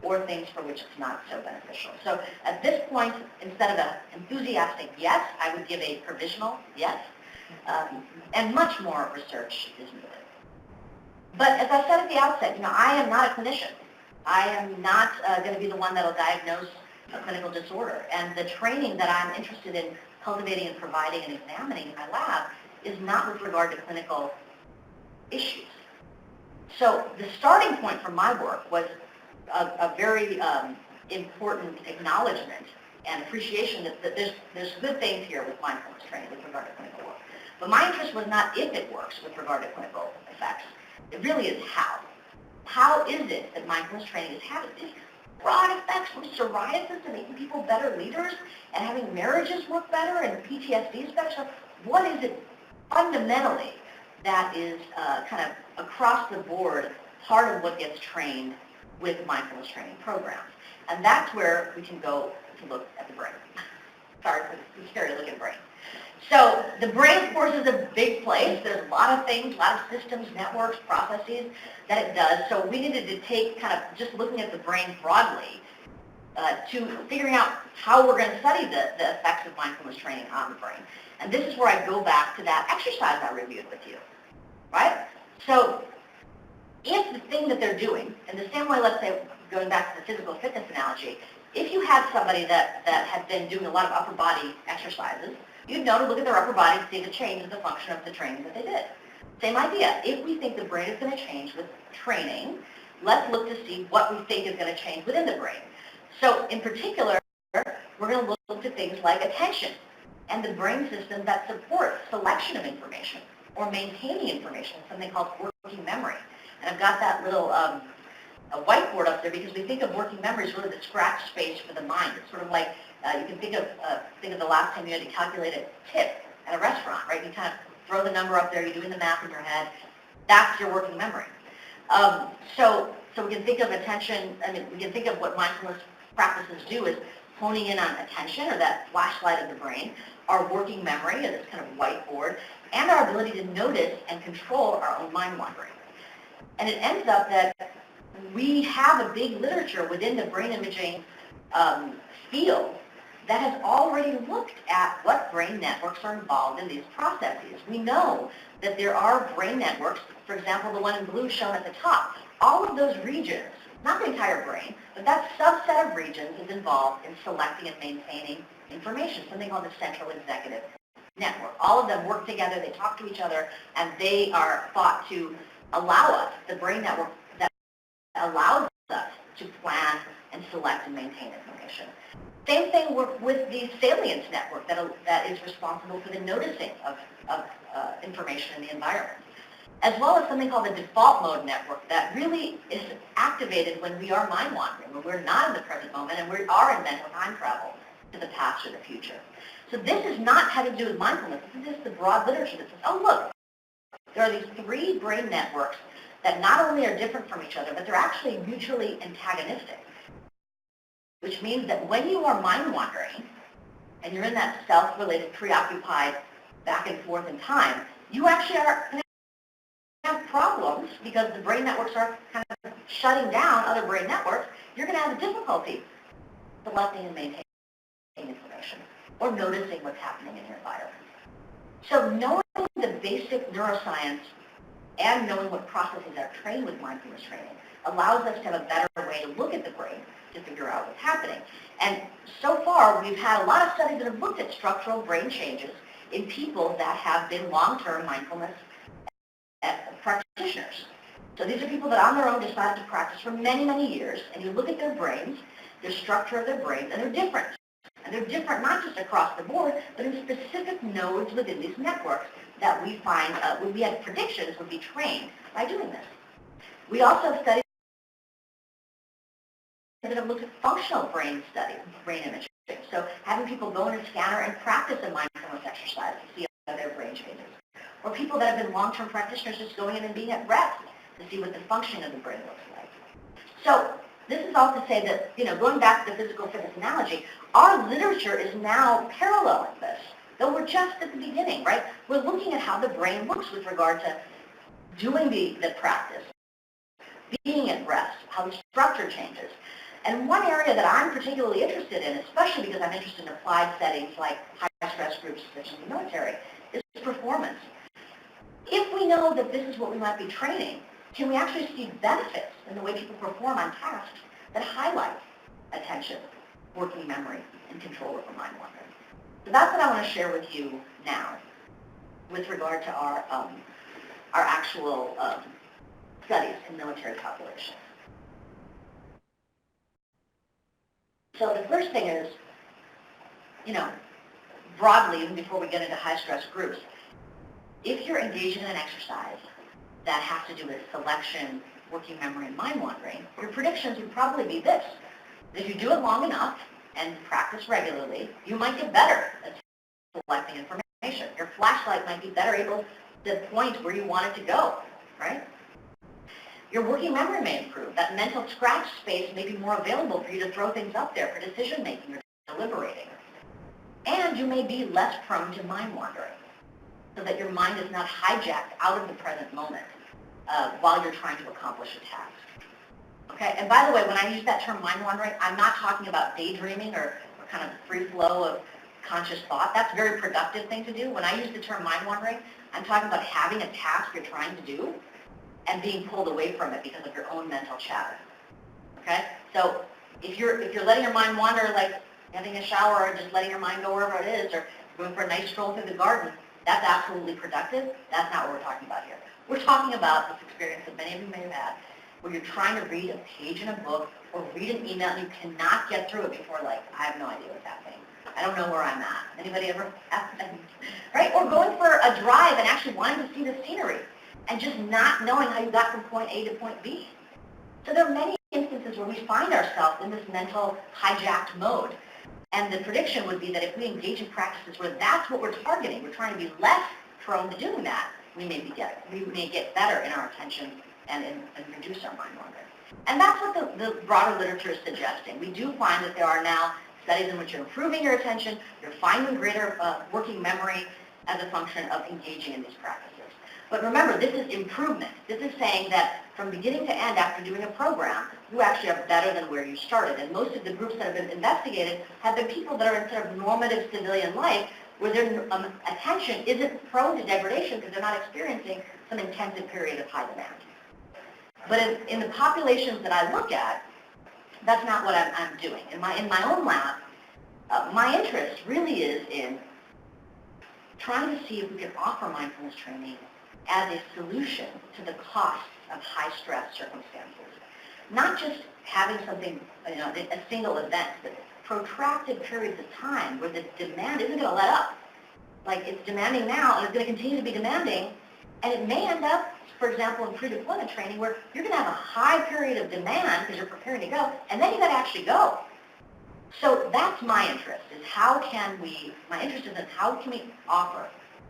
or things for which it's not so beneficial. So at this point, instead of an enthusiastic yes, I would give a provisional yes, and much more research is needed. But as I said at the outset, you know, I am not a clinician. I am not going to be the one that will diagnose a clinical disorder. And the training that I'm interested in cultivating and providing and examining in my lab is not with regard to clinical issues. So the starting point for my work was a very important acknowledgement and appreciation that there's good things here with mindfulness training with regard to clinical work. But my interest was not if it works with regard to clinical effects. It really is how. How is it that mindfulness training is having these broad effects from psoriasis to making people better leaders and having marriages work better and PTSD is better? So what is it fundamentally that is kind of across the board part of what gets trained with mindfulness training programs. And that's where we can go to look at the brain. Sorry for the scary looking brain. So the brain, of course, is a big place. There's a lot of things, a lot of systems, networks, processes that it does. So we needed to take kind of just looking at the brain broadly to figuring out how we're going to study the effects of mindfulness training on the brain. And this is where I go back to that exercise I reviewed with you, right? So if the thing that they're doing, in the same way, let's say, going back to the physical fitness analogy, if you had somebody that had been doing a lot of upper body exercises, you'd know to look at their upper body and see the change in the function of the training that they did. Same idea. If we think the brain is going to change with training, let's look to see what we think is going to change within the brain. So in particular, we're going to look to things like attention and the brain system that supports selection of information or maintaining information, something called working memory. And I've got that little a whiteboard up there because we think of working memory as really the scratch space for the mind. It's sort of like you can think of the last time you had to calculate a tip at a restaurant, right? You kind of throw the number up there, you're doing the math in your head. That's your working memory. So we can think of attention, I mean, we can think of what mindfulness practices do is honing in on attention, or that flashlight of the brain, our working memory, or this kind of whiteboard, and our ability to notice and control our own mind wandering. And it ends up that we have a big literature within the brain imaging field that has already looked at what brain networks are involved in these processes. We know that there are brain networks, for example, the one in blue shown at the top. All of those regions, not the entire brain, but that subset of regions is involved in selecting and maintaining information, something called the central executive network. All of them work together, they talk to each other, and they are thought to allow us, the brain network that allows us to plan and select and maintain information. Same thing with the salience network that is responsible for the noticing of information in the environment, as well as something called the default mode network that really is activated when we are mind wandering, when we're not in the present moment and we are in mental time travel to the past or the future. So this is not having to do with mindfulness. This is just the broad literature that says, oh look, there are these three brain networks that not only are different from each other, but they're actually mutually antagonistic, which means that when you are mind wandering and you're in that self-related, preoccupied back and forth in time, you actually are going to have problems because the brain networks are kind of shutting down other brain networks. You're going to have a difficulty selecting and maintaining information or noticing what's happening in your environment. So knowing the basic neuroscience and knowing what processes are trained with mindfulness training allows us to have a better way to look at the brain to figure out what's happening. And so far, we've had a lot of studies that have looked at structural brain changes in people that have been long-term mindfulness practitioners. So these are people that on their own decided to practice for many, many years, and you look at their brains, the structure of their brains, and they're different. And they're different not just across the board, but in specific nodes within these networks that we find, we had predictions would be trained by doing this. We also have studies that have looked at functional brain study, brain imaging. So having people go in a scanner and practice a mindfulness exercise to see how their brain changes. Or people that have been long-term practitioners just going in and being at rest to see what the functioning of the brain looks like. So this is all to say that, going back to the physical fitness analogy, our literature is now paralleling this, though we're just at the beginning, right? We're looking at how the brain looks with regard to doing the practice, being at rest, how the structure changes. And one area that I'm particularly interested in, especially because I'm interested in applied settings like high-stress groups such as the military, is performance. If we know that this is what we might be training, can we actually see benefits in the way people perform on tasks that highlight attention, working memory, and control over mind wandering? So that's what I want to share with you now with regard to our actual studies in military populations. So the first thing is, broadly, even before we get into high-stress groups, if you're engaging in an exercise that has to do with selection, working memory, and mind wandering, your predictions would probably be this. If you do it long enough and practice regularly, you might get better at selecting information. Your flashlight might be better able to point where you want it to go, right? Your working memory may improve. That mental scratch space may be more available for you to throw things up there for decision making or deliberating. And you may be less prone to mind wandering, so that your mind is not hijacked out of the present moment while you're trying to accomplish a task. Okay, and by the way, when I use that term mind wandering, I'm not talking about daydreaming or kind of free flow of conscious thought. That's a very productive thing to do. When I use the term mind wandering, I'm talking about having a task you're trying to do and being pulled away from it because of your own mental chatter. Okay, so if you're letting your mind wander, like having a shower or just letting your mind go wherever it is, or going for a nice stroll through the garden, that's absolutely productive. That's not what we're talking about here. We're talking about this experience that many of you may have had, where you're trying to read a page in a book or read an email and you cannot get through it before, like, I have no idea what's happening. I don't know where I'm at. Anybody ever have that? Right? Or going for a drive and actually wanting to see the scenery and just not knowing how you got from point A to point B. So there are many instances where we find ourselves in this mental hijacked mode. And the prediction would be that if we engage in practices where that's what we're targeting, we're trying to be less prone to doing that, we may get better in our attention and reduce our mind wandering. And that's what the broader literature is suggesting. We do find that there are now studies in which you're improving your attention, you're finding greater working memory as a function of engaging in these practices. But remember, this is improvement. This is saying that from beginning to end, after doing a program, you actually are better than where you started. And most of the groups that have been investigated have been people that are in sort of normative civilian life, where their attention isn't prone to degradation because they're not experiencing some intensive period of high demand. But in the populations that I look at, that's not what I'm doing. In my own lab, my interest really is in trying to see if we can offer mindfulness training as a solution to the costs of high-stress circumstances. Not just having something, a single event, but protracted periods of time where the demand isn't going to let up. Like, it's demanding now, and it's going to continue to be demanding, and it may end up, for example, in pre-deployment training, where you're going to have a high period of demand because you're preparing to go, and then you got to actually go. So that's my interest, is my interest is in how can we offer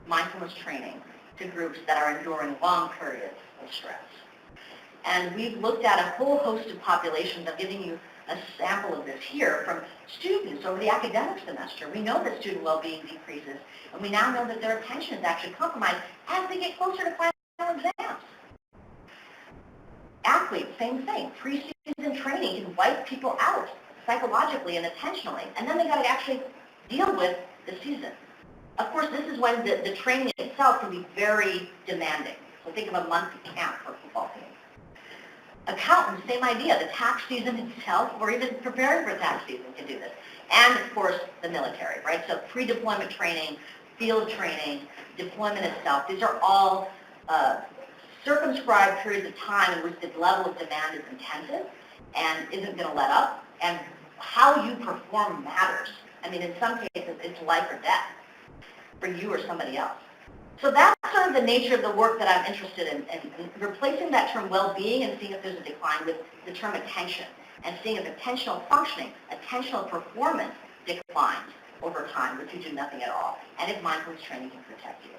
mindfulness training to groups that are enduring long periods of stress. And we've looked at a whole host of populations. I'm giving you a sample of this here from students over the academic semester. We know that student well-being decreases, and we now know that their attention is actually compromised as they get closer to final exams. Athletes, same thing. Pre-season training can wipe people out psychologically and attentionally, and then they got to actually deal with the season. Of course, this is when the training itself can be very demanding. So think of a month camp for a football team. Accountants, same idea. The tax season itself, or even preparing for tax season, can do this. And, of course, the military, right? So pre-deployment training, field training, deployment itself, these are all circumscribed periods of time in which the level of demand is intensive and isn't going to let up. And how you perform matters. I mean, in some cases, it's life or death for you or somebody else. So that's sort of the nature of the work that I'm interested in replacing that term well-being and seeing if there's a decline with the term attention, and seeing if attentional functioning, attentional performance declines over time, if you do nothing at all, and if mindfulness training can protect you.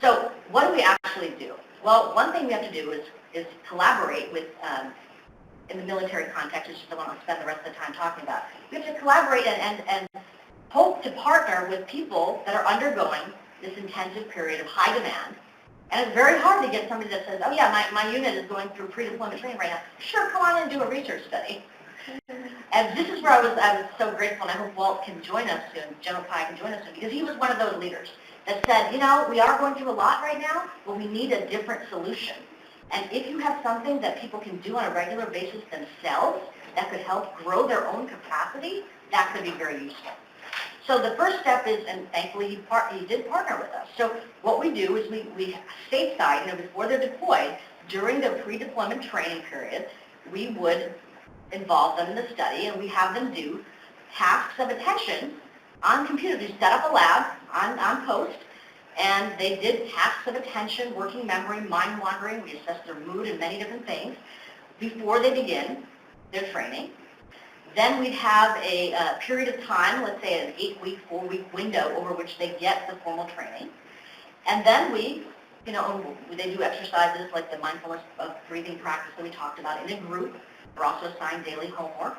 So what do we actually do? Well, one thing we have to do is collaborate with, in the military context, which is the one I'll spend the rest of the time talking about. We have to collaborate and hope to partner with people that are undergoing this intensive period of high demand. And it's very hard to get somebody that says, oh yeah, my unit is going through pre-deployment training right now. Sure, come on and do a research study. And this is where I was so grateful, and I hope Walt can join us soon, General Piatt can join us soon, because he was one of those leaders that said, we are going through a lot right now, but we need a different solution. And if you have something that people can do on a regular basis themselves that could help grow their own capacity, that could be very useful. So the first step is, and thankfully he did partner with us. So what we do is we stateside, before they're deployed, during the pre-deployment training period, we would involve them in the study, and we have them do tasks of attention on computers. We set up a lab on post, and they did tasks of attention, working memory, mind wandering. We assessed their mood and many different things before they begin their training. Then we'd have a period of time, let's say an 8-week, 4-week window over which they get the formal training. And then we, they do exercises like the mindfulness of breathing practice that we talked about in a group. They're also assigned daily homework.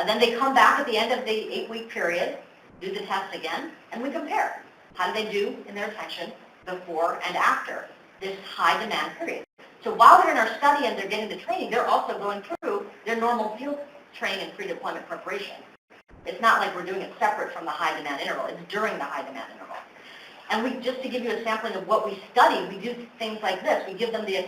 Then they come back at the end of the 8-week period, do the test again, and we compare. How do they do in their attention before and after this high demand period? So while they're in our study and they're getting the training, they're also going through their normal field training and pre-deployment preparation. It's not like we're doing it separate from the high demand interval. It's during the high demand interval. And we, just to give you a sampling of what we study, we do things like this. We give them the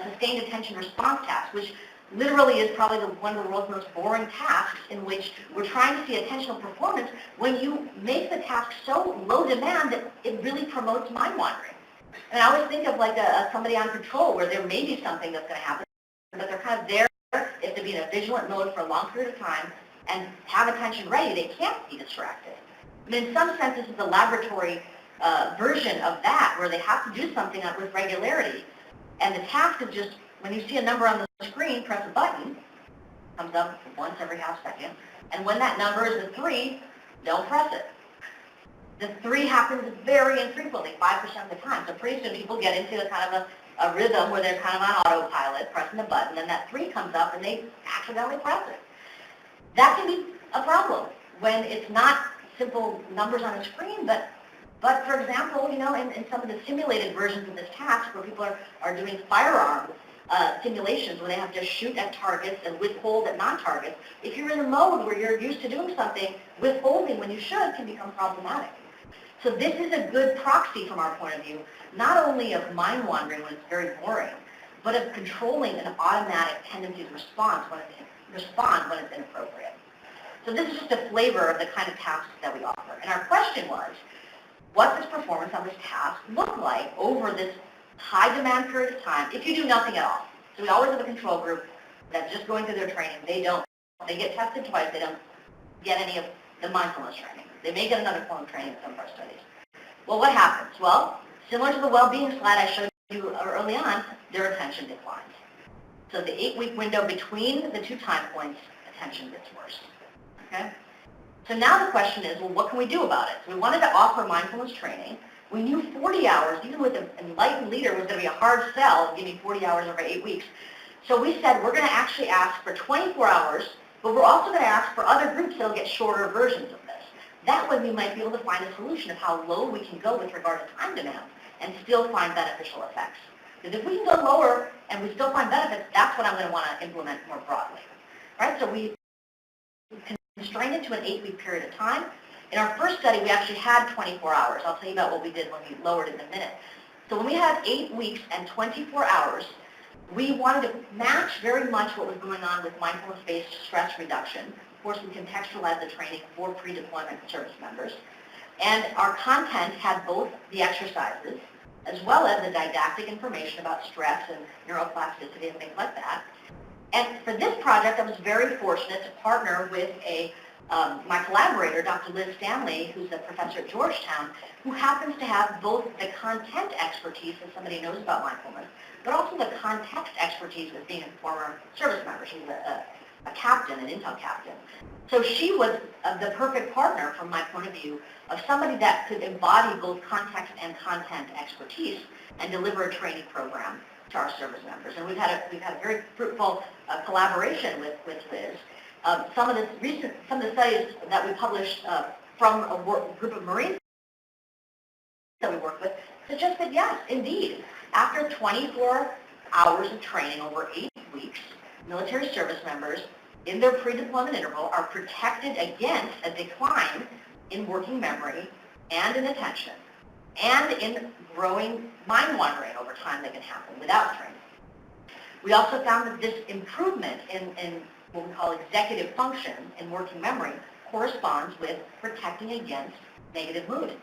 sustained attention response task, which literally is probably one of the world's most boring tasks, in which we're trying to see attentional performance when you make the task so low demand that it really promotes mind wandering. And I always think of like somebody on patrol where there may be something that's going to happen, but they're kind of there if to be in a vigilant mode for a long period of time and have attention ready. They can't be distracted. I mean, in some sense, this is the laboratory version of that, where they have to do something with regularity. And the task is just, when you see a number on the screen, press a button. It comes up once every half second. And when that number is a 3, don't press it. The 3 happens very infrequently, 5% of the time. So pretty soon people get into a kind of a rhythm where they're kind of on autopilot, pressing the button, and that 3 comes up and they accidentally press it. That can be a problem when it's not simple numbers on a screen, but for example, in some of the simulated versions of this task where people are doing firearm simulations where they have to shoot at targets and withhold at non-targets, if you're in a mode where you're used to doing something, withholding when you should can become problematic. So this is a good proxy from our point of view, not only of mind wandering when it's very boring, but of controlling an automatic tendency to respond when it's inappropriate. So this is just a flavor of the kind of tasks that we offer. And our question was, what does performance on this task look like over this high demand period of time if you do nothing at all? So we always have a control group that's just going through their training. They get tested twice. They don't get any of the mindfulness training. They may get another form of training in some of our studies. Well, what happens? Well, similar to the well-being slide I showed you early on, their attention declines. So the 8-week window between the 2 time points, attention gets worse. Okay? So now the question is, well, what can we do about it? So we wanted to offer mindfulness training. We knew 40 hours, even with an enlightened leader, was going to be a hard sell, give me 40 hours over 8 weeks. So we said we're going to actually ask for 24 hours, but we're also going to ask for other groups that will get shorter versions of this. That way we might be able to find a solution of how low we can go with regard to time demand and still find beneficial effects. Because if we can go lower and we still find benefits, that's what I'm going to want to implement more broadly. Right? So we constrained it to an 8-week period of time. In our first study, we actually had 24 hours. I'll tell you about what we did when we lowered it in a minute. So when we had 8 weeks and 24 hours, we wanted to match very much what was going on with mindfulness-based stress reduction. Of course, we contextualized the training for pre-deployment service members. And our content had both the exercises as well as the didactic information about stress and neuroplasticity and things like that. And for this project, I was very fortunate to partner with my collaborator, Dr. Liz Stanley, who's a professor at Georgetown, who happens to have both the content expertise as somebody who knows about mindfulness, but also the context expertise as being a former service member. She's a captain, an intel captain. So she was the perfect partner from my point of view of somebody that could embody both context and content expertise and deliver a training program to our service members. And we've had a very fruitful collaboration with Liz. Some of the studies that we published from a group of Marines that we work with suggest that yes, indeed, after 24 hours of training over 8 weeks, military service members in their pre-deployment interval are protected against a decline in working memory and in attention, and in growing mind wandering over time that can happen without training. We also found that this improvement in what we call executive function in working memory corresponds with protecting against negative mood.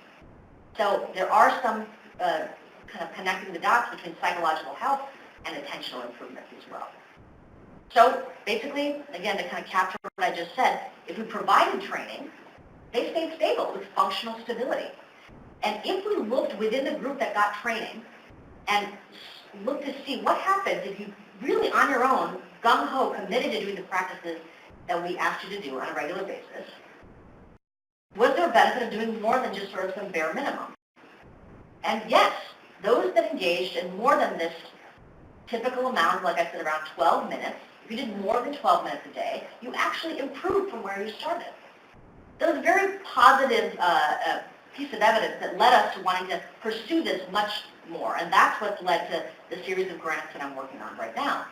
So there are some kind of connecting the dots between psychological health and attentional improvements as well. So basically, again, to kind of capture what I just said, if we provided training, they stayed stable with functional stability. And if we looked within the group that got training and looked to see what happens if you really on your own, gung-ho, committed to doing the practices that we asked you to do on a regular basis, was there a benefit of doing more than just sort of some bare minimum? And yes, those that engaged in more than this typical amount, like I said, around 12 minutes, if you did more than 12 minutes a day, you actually improved from where you started. That was a very positive piece of evidence that led us to wanting to pursue this much more, and that's what's led to the series of grants that I'm working on right now.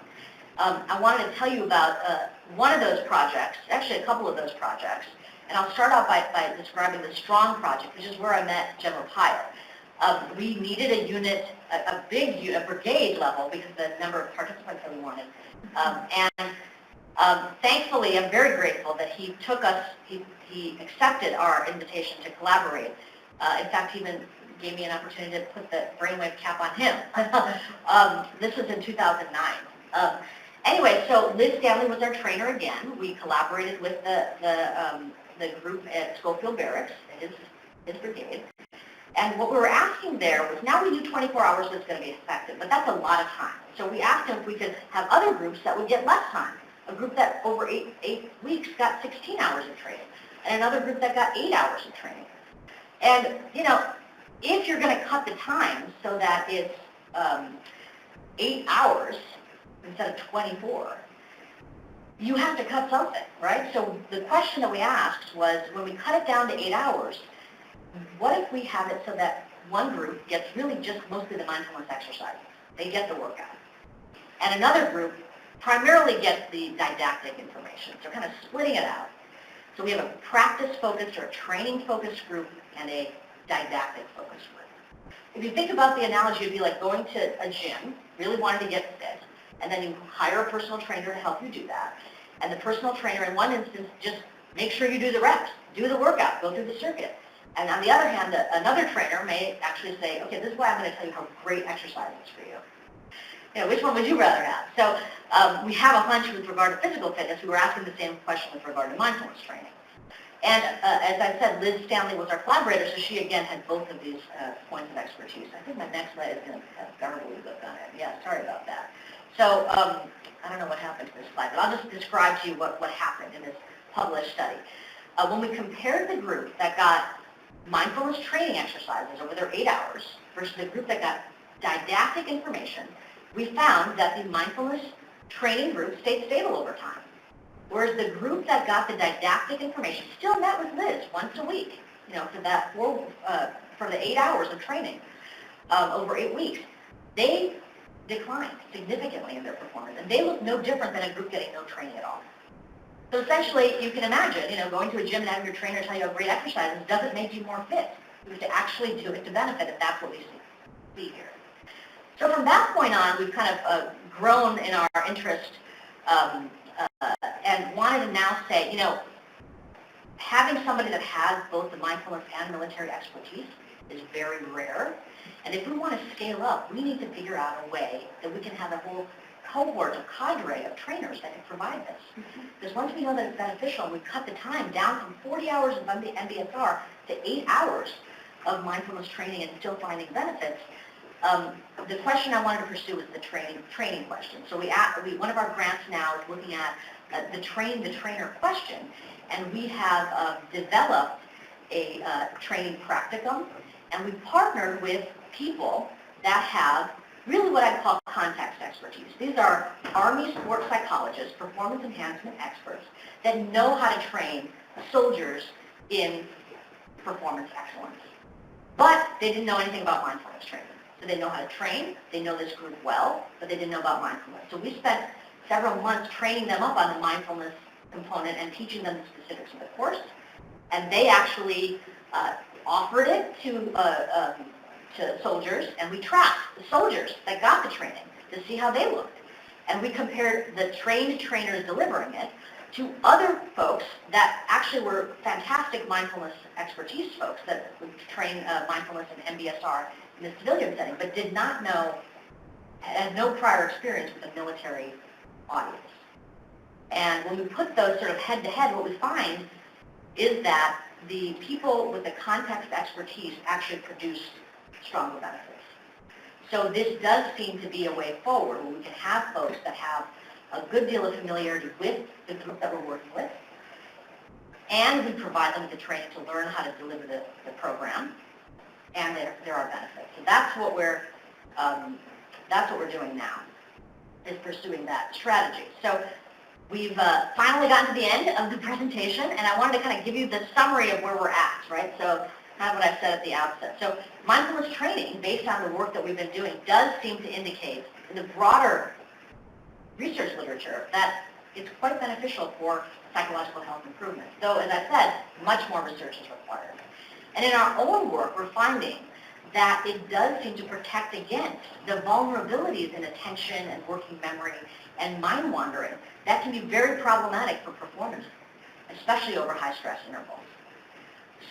I wanted to tell you about one of those projects, actually a couple of those projects, and I'll start out by describing the STRONG project, which is where I met General Piatt. We needed a unit, a big unit, a brigade level, because the number of participants that we wanted. Thankfully, I'm very grateful that he took us, he accepted our invitation to collaborate. In fact, he even gave me an opportunity to put the brainwave cap on him. This was in 2009. Anyway, so Liz Stanley was our trainer again. We collaborated with the group at Schofield Barracks, his brigade. And what we were asking there was, now we do 24 hours that's going to be effective, but that's a lot of time. So we asked him if we could have other groups that would get less time. A group that over eight weeks got 16 hours of training, and another group that got 8 hours of training. And, you know, if you're going to cut the time so that it's 8 hours instead of 24, you have to cut something, right? So the question that we asked was, when we cut it down to 8 hours, what if we have it so that one group gets really just mostly the mindfulness exercises? They get the workout. And another group primarily gets the didactic information. So kind of splitting it out. So we have a practice-focused or a training-focused group and a didactic-focused group. If you think about the analogy, it'd be like going to a gym, really wanting to get fit, and then you hire a personal trainer to help you do that. And the personal trainer, in one instance, just make sure you do the reps, do the workout, go through the circuit. And on the other hand, another trainer may actually say, okay, this is why I'm going to tell you how great exercise is for you. You know, which one would you rather have? So we have a hunch with regard to physical fitness. We were asking the same question with regard to mindfulness training. And as I said, Liz Stanley was our collaborator, so she again had both of these points of expertise. I think my next slide is going to have garbled look on it. Yeah, sorry about that. So I don't know what happened to this slide, but I'll just describe to you what happened in this published study. When we compared the group that got mindfulness training exercises over their 8 hours versus the group that got didactic information, we found that the mindfulness training group stayed stable over time, whereas the group that got the didactic information still met with Liz once a week, you know, for the 8 hours of training over 8 weeks. They declined significantly in their performance, and they look no different than a group getting no training at all. So essentially, you can imagine, you know, going to a gym and having your trainer tell you how great exercises doesn't make you more fit. You have to actually do it to benefit, and that's what we see here. So from that point on, we've kind of grown in our interest and wanted to now say, you know, having somebody that has both the mindfulness and military expertise is very rare. And if we want to scale up, we need to figure out a way that we can have a whole cohort, a cadre of trainers that can provide this. Because once we know that it's beneficial, we cut the time down from 40 hours of MBSR to 8 hours of mindfulness training and still finding benefits. The question I wanted to pursue was the training question. So one of our grants now is looking at the train the trainer question, and we have developed a training practicum, and we partnered with people that have really what I call context expertise. These are Army sports psychologists, performance enhancement experts that know how to train soldiers in performance excellence. But they didn't know anything about mindfulness training. So they know how to train, they know this group well, but they didn't know about mindfulness. So we spent several months training them up on the mindfulness component and teaching them the specifics of the course. And they actually offered it to soldiers, and we tracked the soldiers that got the training to see how they looked. And we compared the trained trainers delivering it to other folks that actually were fantastic mindfulness expertise folks that would train mindfulness and MBSR in the civilian setting, but did not know, had no prior experience with a military audience. And when we put those sort of head-to-head, what we find is that the people with the context expertise actually produce stronger benefits. So this does seem to be a way forward where we can have folks that have a good deal of familiarity with the group that we're working with, and we provide them with the training to learn how to deliver the program, and there are benefits. So that's what we're doing now, is pursuing that strategy. So we've finally gotten to the end of the presentation, and I wanted to kind of give you the summary of where we're at, right? So kind of what I said at the outset. So mindfulness training, based on the work that we've been doing, does seem to indicate in the broader research literature that it's quite beneficial for psychological health improvement, though, as I said, much more research is required. And in our own work, we're finding that it does seem to protect against the vulnerabilities in attention and working memory and mind wandering that can be very problematic for performance, especially over high stress intervals.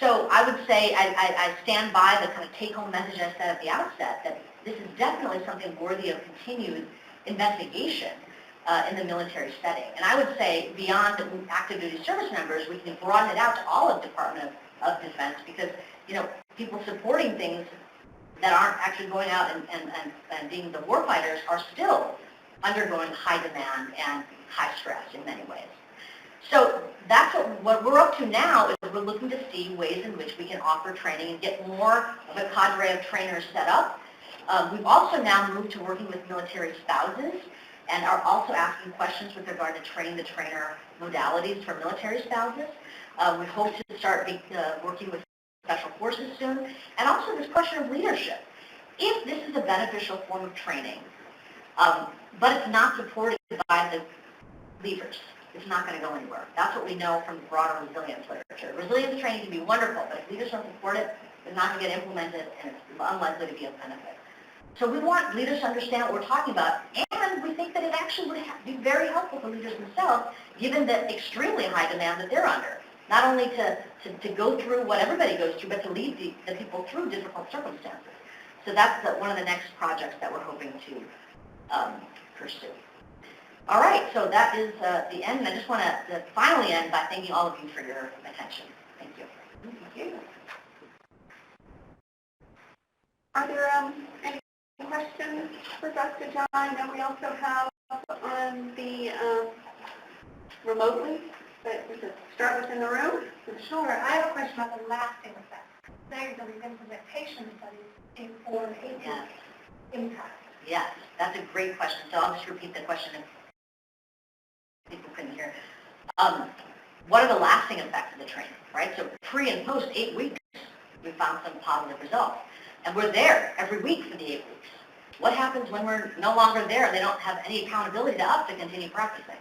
So I would say I stand by the kind of take-home message I said at the outset, that this is definitely something worthy of continued investigation in the military setting. And I would say beyond active duty service members, we can broaden it out to all of Department of Defense, because, you know, people supporting things that aren't actually going out and being the warfighters are still undergoing high demand and high stress in many ways. So that's what we're up to now, is we're looking to see ways in which we can offer training and get more of a cadre of trainers set up. We've also now moved to working with military spouses, and are also asking questions with regard to train the trainer modalities for military spouses. We hope to start working with special forces soon, and also this question of leadership. If this is a beneficial form of training, but it's not supported by the leaders, it's not going to go anywhere. That's what we know from the broader resilience literature. Resilience training can be wonderful, but if leaders don't support it, it's not going to get implemented, and it's unlikely to be of benefit. So we want leaders to understand what we're talking about, and we think that it actually would be very helpful for leaders themselves, given the extremely high demand that they're under. Not only to go through what everybody goes through, but to lead the people through difficult circumstances. So that's one of the next projects that we're hoping to pursue. All right, so that is the end. And I just want to finally end by thanking all of you for your attention. Thank you. Thank you. Are there any questions for Dr. John? And we also have on the remotely, but we could start within the room. Sure. I have a question about the lasting effects. There's the implementation studies for Yes. impact. Yes, that's a great question. So I'll just repeat the question if people couldn't hear. What are the lasting effects of the training, right? So pre and post 8 weeks, we found some positive results. And we're there every week for the 8 weeks. What happens when we're no longer there and they don't have any accountability to us to continue practicing?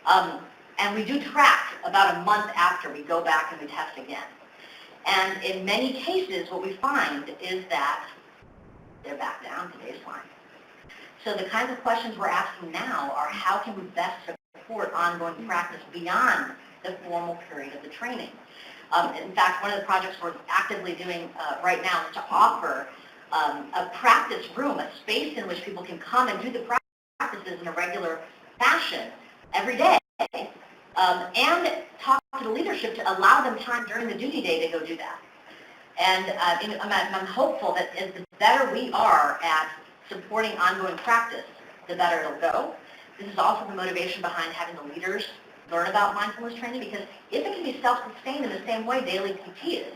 And we do track about a month after we go back and we test again. And in many cases, what we find is that they're back down to baseline. So the kinds of questions we're asking now are, how can we best support ongoing practice beyond the formal period of the training? In fact, one of the projects we're actively doing right now is to offer a practice room, a space in which people can come and do the practices in a regular fashion every day, and talk to the leadership to allow them time during the duty day to go do that. And I'm hopeful that as the better we are at supporting ongoing practice, the better it'll go. This is also the motivation behind having the leaders learn about mindfulness training, because if it can be self-sustained in the same way daily PT is,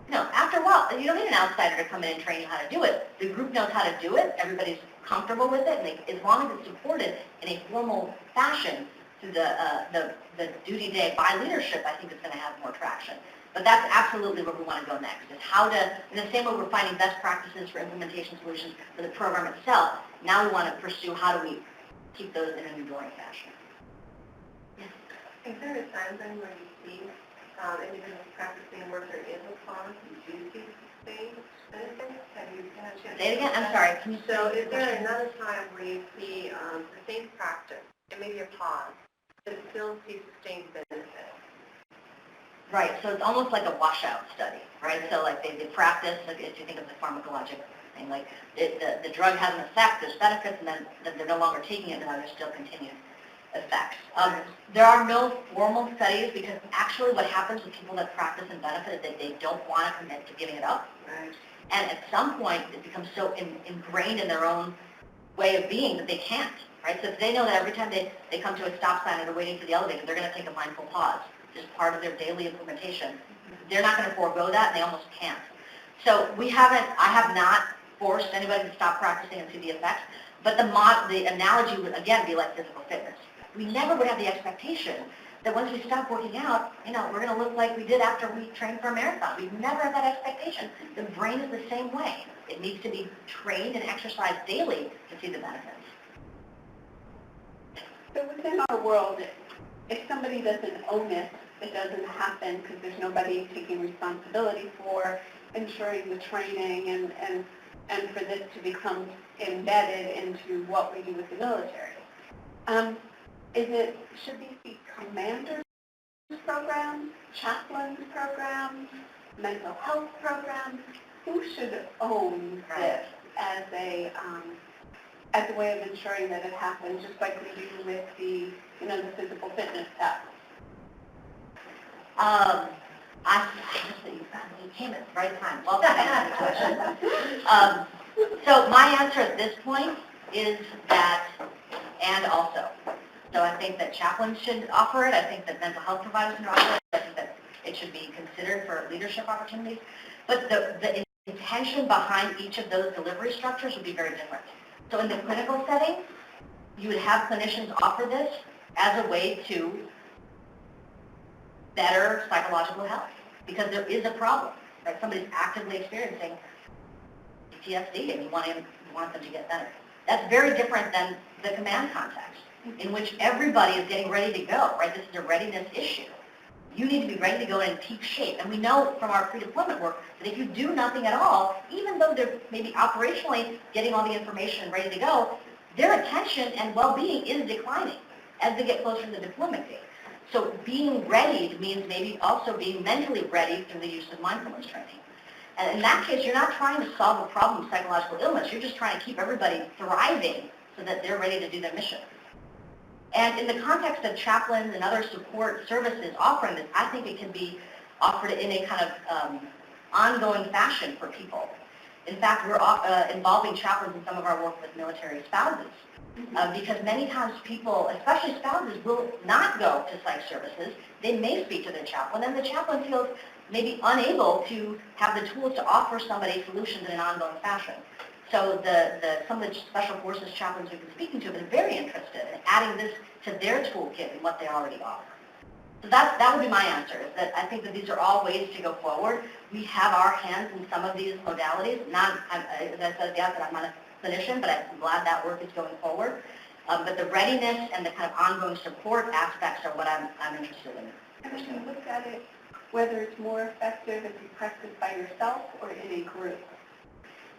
you know, after a while, you don't need an outsider to come in and train you how to do it. The group knows how to do it, everybody's comfortable with it, and as long as it's supported in a formal fashion through the duty day by leadership, I think it's going to have more traction. But that's absolutely where we want to go next, is how to, in the same way we're finding best practices for implementation solutions for the program itself, now we want to pursue how do we keep those in an enduring fashion. Yes. Is there a time then where you see individuals practicing where there is a pause and do see sustained benefits? Have you had a chance? Say it again. I'm sorry. Can you So is there another time where you see the same practice, and maybe a pause, but still see sustained benefit? Right, so it's almost like a washout study, right? So like they practice, like if you think of the pharmacologic thing, like the drug has an effect, there's benefits, and then they're no longer taking it, and then there's still continued effects. There are no formal studies, because actually what happens with people that practice and benefit is that they don't want to commit to giving it up. Right. And at some point, it becomes so ingrained in their own way of being that they can't, right? So if they know that every time they come to a stop sign or they're waiting for the elevator, they're going to take a mindful pause, just part of their daily implementation. They're not going to forego that, and they almost can't. So I have not forced anybody to stop practicing and see the effects, but the analogy would, again, be like physical fitness. We never would have the expectation that once we stop working out, we're going to look like we did after we trained for a marathon. We've never had that expectation. The brain is the same way. It needs to be trained and exercised daily to see the benefits. So within our world, if somebody doesn't own it, it doesn't happen because there's nobody taking responsibility for ensuring the training and for this to become embedded into what we do with the military. Should these be commanders programs, chaplains programs, mental health programs? Who should own this as a way of ensuring that it happens, just like we do with the physical fitness test? You came at the right time. Well, so my answer at this point is that, and also. So I think that chaplains should offer it. I think that mental health providers should offer it. I think that it should be considered for leadership opportunities. But the intention behind each of those delivery structures would be very different. So in the clinical setting, you would have clinicians offer this as a way to better psychological health, because there is a problem, right? Somebody's actively experiencing PTSD and you want them to get better. That's very different than the command context, in which everybody is getting ready to go, right? This is a readiness issue. You need to be ready to go in peak shape. And we know from our pre-deployment work that if you do nothing at all, even though they're maybe operationally getting all the information and ready to go, their attention and well-being is declining as they get closer to the deployment date. So being ready means maybe also being mentally ready through the use of mindfulness training. And in that case, you're not trying to solve a problem of psychological illness. You're just trying to keep everybody thriving so that they're ready to do their mission. And in the context of chaplains and other support services offering this, I think it can be offered in a kind of ongoing fashion for people. In fact, we're involving chaplains in some of our work with military spouses. Because many times people, especially spouses, will not go to psych services. They may speak to their chaplain, and the chaplain feels maybe unable to have the tools to offer somebody solutions in an ongoing fashion. So some of the special forces chaplains we've been speaking to have been very interested in adding this to their toolkit and what they already offer. So that would be my answer, is that I think that these are all ways to go forward. We have our hands in some of these modalities. As I said at the outset, I'm not a clinician, but I'm glad that work is going forward. But the readiness and the kind of ongoing support aspects are what I'm interested in. And when you look at it, whether it's more effective if you practice by yourself or in a group?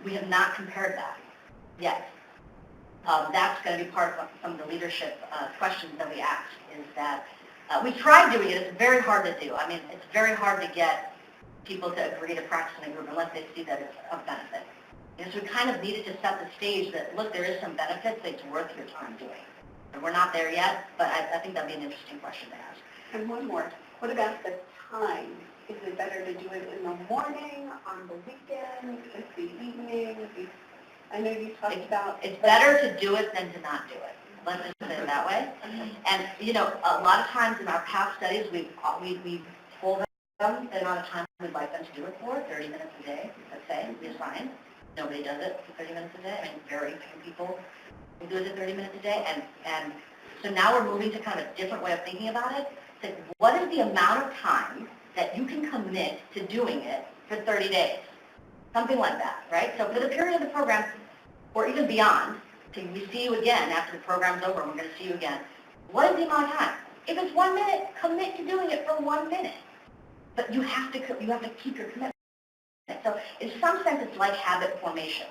We have not compared that yet. That's going to be part of some of the leadership questions that we ask, is that we tried doing it. It's very hard to do. I mean, it's very hard to get people to agree to practice in a group unless they see that it's of benefit. And so we kind of needed to set the stage that, look, there is some benefits that it's worth your time doing. And we're not there yet, but I think that'd be an interesting question to ask. And one more. What about the time? Is it better to do it in the morning, on the weekend, the evening? I know you talked about... It's better to do it than to not do it. Let's just put it that way. And, a lot of times in our past studies, we've told them the amount of time we'd like them to do it for, 30 minutes a day, let's say, we assign. Nobody does it for 30 minutes a day. I mean, very few people do it for 30 minutes a day. And so now we're moving to kind of a different way of thinking about it. It's like, what is the amount of time that you can commit to doing it for 30 days? Something like that, right? So for the period of the program, or even beyond, till we see you again after the program's over, and we're going to see you again. What is the amount of time? If it's 1 minute, commit to doing it for 1 minute. But you have to keep your commitment. So in some sense, it's like habit formation,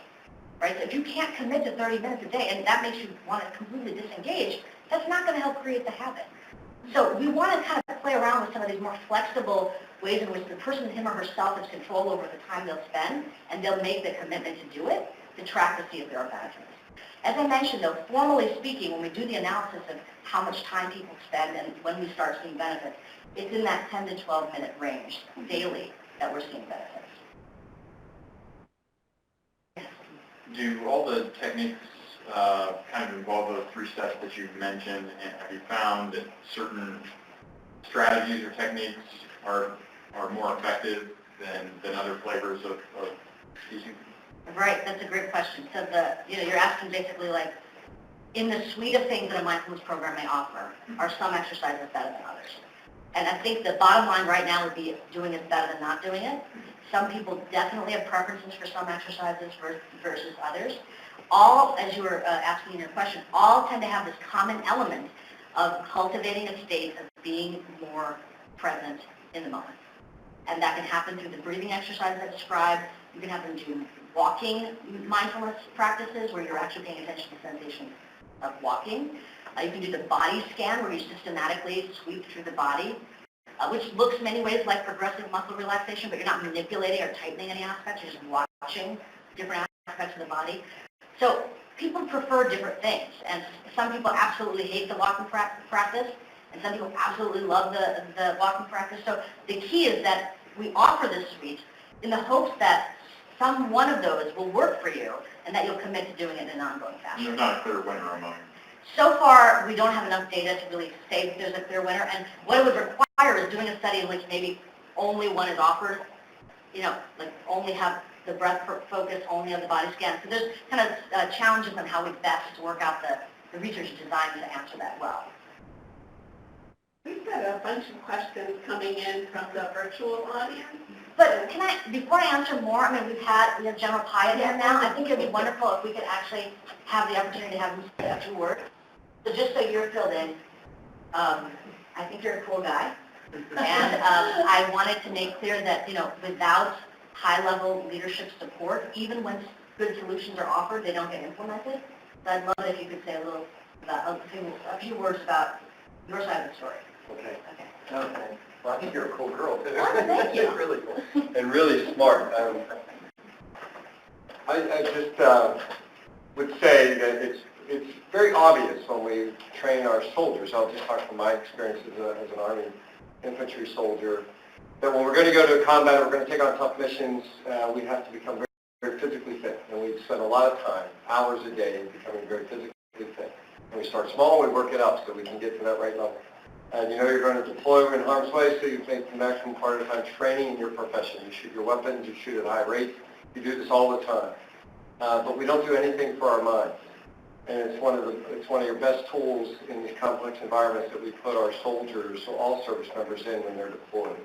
right? So if you can't commit to 30 minutes a day, and that makes you want to completely disengage, that's not going to help create the habit. So we want to kind of play around with some of these more flexible ways in which the person, him or herself, has control over the time they'll spend, and they'll make the commitment to do it, to track to see if there are benefits. As I mentioned, though, formally speaking, when we do the analysis of how much time people spend and when we start seeing benefits, it's in that 10 to 12 minute range daily that we're seeing benefits. Do all the techniques kind of involve those 3 steps that you've mentioned, and have you found that certain strategies or techniques are more effective than other flavors of teaching? Right, that's a great question. So you're asking basically like, in the suite of things that a mindfulness program may offer, are some exercises better than others? And I think the bottom line right now would be doing it better than not doing it. Some people definitely have preferences for some exercises versus others. All, as you were asking in your question, all tend to have this common element of cultivating a state of being more present in the moment. And that can happen through the breathing exercises I described. You can happen through walking mindfulness practices where you're actually paying attention to the sensation of walking. You can do the body scan where you systematically sweep through the body, which looks many ways like progressive muscle relaxation, but you're not manipulating or tightening any aspects. You're just watching different aspects of the body. So people prefer different things, and some people absolutely hate the walking practice, and some people absolutely love the walking practice. So the key is that we offer this suite in the hopes that some one of those will work for you and that you'll commit to doing it in an ongoing fashion. There's not a clear winner among them. So far, we don't have enough data to really say there's a clear winner, and what it would require is doing a study in which maybe only one is offered, like only have the breath focus, only have the body scan. So there's kind of challenges on how we best work out the research design to answer that well. We've got a bunch of questions coming in from the virtual audience. But before I answer more, we have General Piatt here now. I think it would be wonderful if we could actually have the opportunity to have him say a few words. So just so you're filled in, I think you're a cool guy. And I wanted to make clear that, without high-level leadership support, even when good solutions are offered, they don't get implemented. So I'd love it if you could say a few words about your side of the story. Okay. Well, I think you're a cool girl, too. Oh, thank you. Really cool. And really smart. I just would say that it's very obvious when we train our soldiers. I'll just talk from my experience as an Army infantry soldier, that when we're going to go to combat, we're going to take on tough missions, we have to become very, very physically fit. And we spend a lot of time, hours a day, becoming very physically fit. And we start small, we work it up so we can get to that right level. And you're going to deploy in harm's way, so you make the maximum part of the time training in your profession. You shoot your weapons, you shoot at high rates. You do this all the time. But we don't do anything for our minds. And it's one of your best tools in these complex environments that we put our soldiers, so all service members in when they're deployed.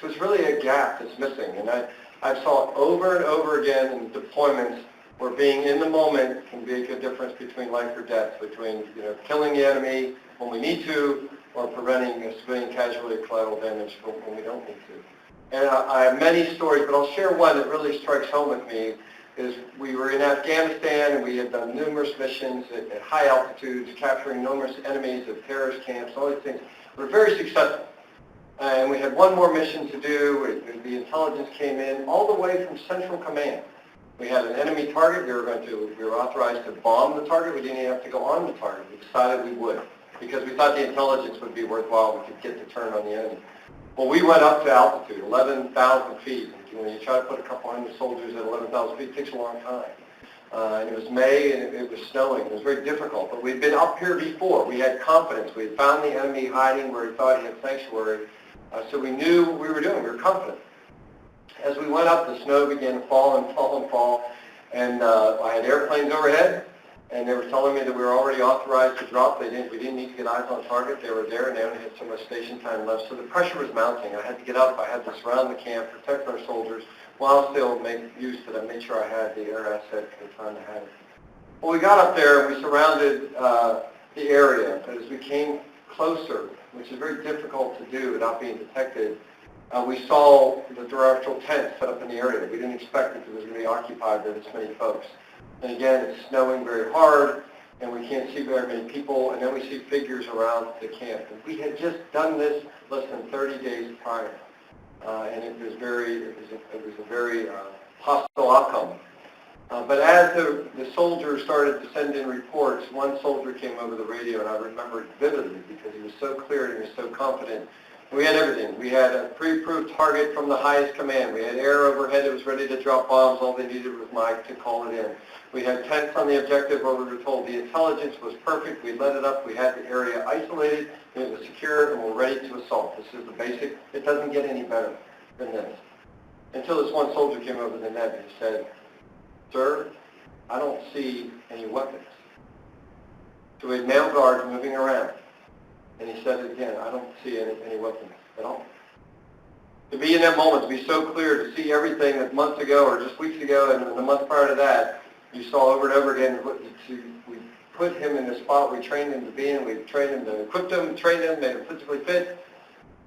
So it's really a gap that's missing. And I saw it over and over again in deployments where being in the moment can make a difference between life or death, between killing the enemy when we need to, or preventing a civilian casualty or collateral damage when we don't need to. And I have many stories, but I'll share one that really strikes home with me. Is we were in Afghanistan and we had done numerous missions at high altitudes, capturing numerous enemies of terrorist camps, all these things. We were very successful. And we had one more mission to do. The intelligence came in all the way from Central Command. We had an enemy target. We were authorized to bomb the target. We didn't even have to go on the target. We decided we would, because we thought the intelligence would be worthwhile. We could get the turn on the enemy. Well, we went up to altitude, 11,000 feet. And when you try to put a couple hundred soldiers at 11,000 feet, it takes a long time. And it was May, and it was snowing. It was very difficult. But we'd been up here before. We had confidence. We had found the enemy hiding where he thought he had sanctuary. So we knew what we were doing. We were confident. As we went up, the snow began to fall and fall and fall. And I had airplanes overhead. And they were telling me that we were already authorized to drop. We didn't need to get eyes on target. They were there, and they only had so much station time left. So the pressure was mounting. I had to get up. I had to surround the camp, protect our soldiers, while still make use of them, make sure I had the air asset at the time I had it. Well, we got up there, and we surrounded the area. But as we came closer, which is very difficult to do without being detected, we saw the directional tent set up in the area. We didn't expect that it was going to be occupied by this many folks. And again, it's snowing very hard, and we can't see very many people, and then we see figures around the camp. And we had just done this less than 30 days prior, and it was a very hostile outcome. But as the soldiers started to send in reports, one soldier came over the radio, and I remember it vividly because he was so clear and he was so confident. We had everything. We had a pre-approved target from the highest command. We had air overhead that was ready to drop bombs. All they needed was Mike to call it in. We had tents on the objective where we were told the intelligence was perfect. We let it up. We had the area isolated. It was secure, and we're ready to assault. This is the basic. It doesn't get any better than this. Until this one soldier came over the net and he said, "Sir, I don't see any weapons." So we had male guards moving around. And he said it again, "I don't see any weapons at all." To be in that moment, to be so clear, to see everything that months ago or just weeks ago and the month prior to that, you saw over and over again, we put him in the spot we trained him to be in, we trained him to equip him, trained him, made him physically fit,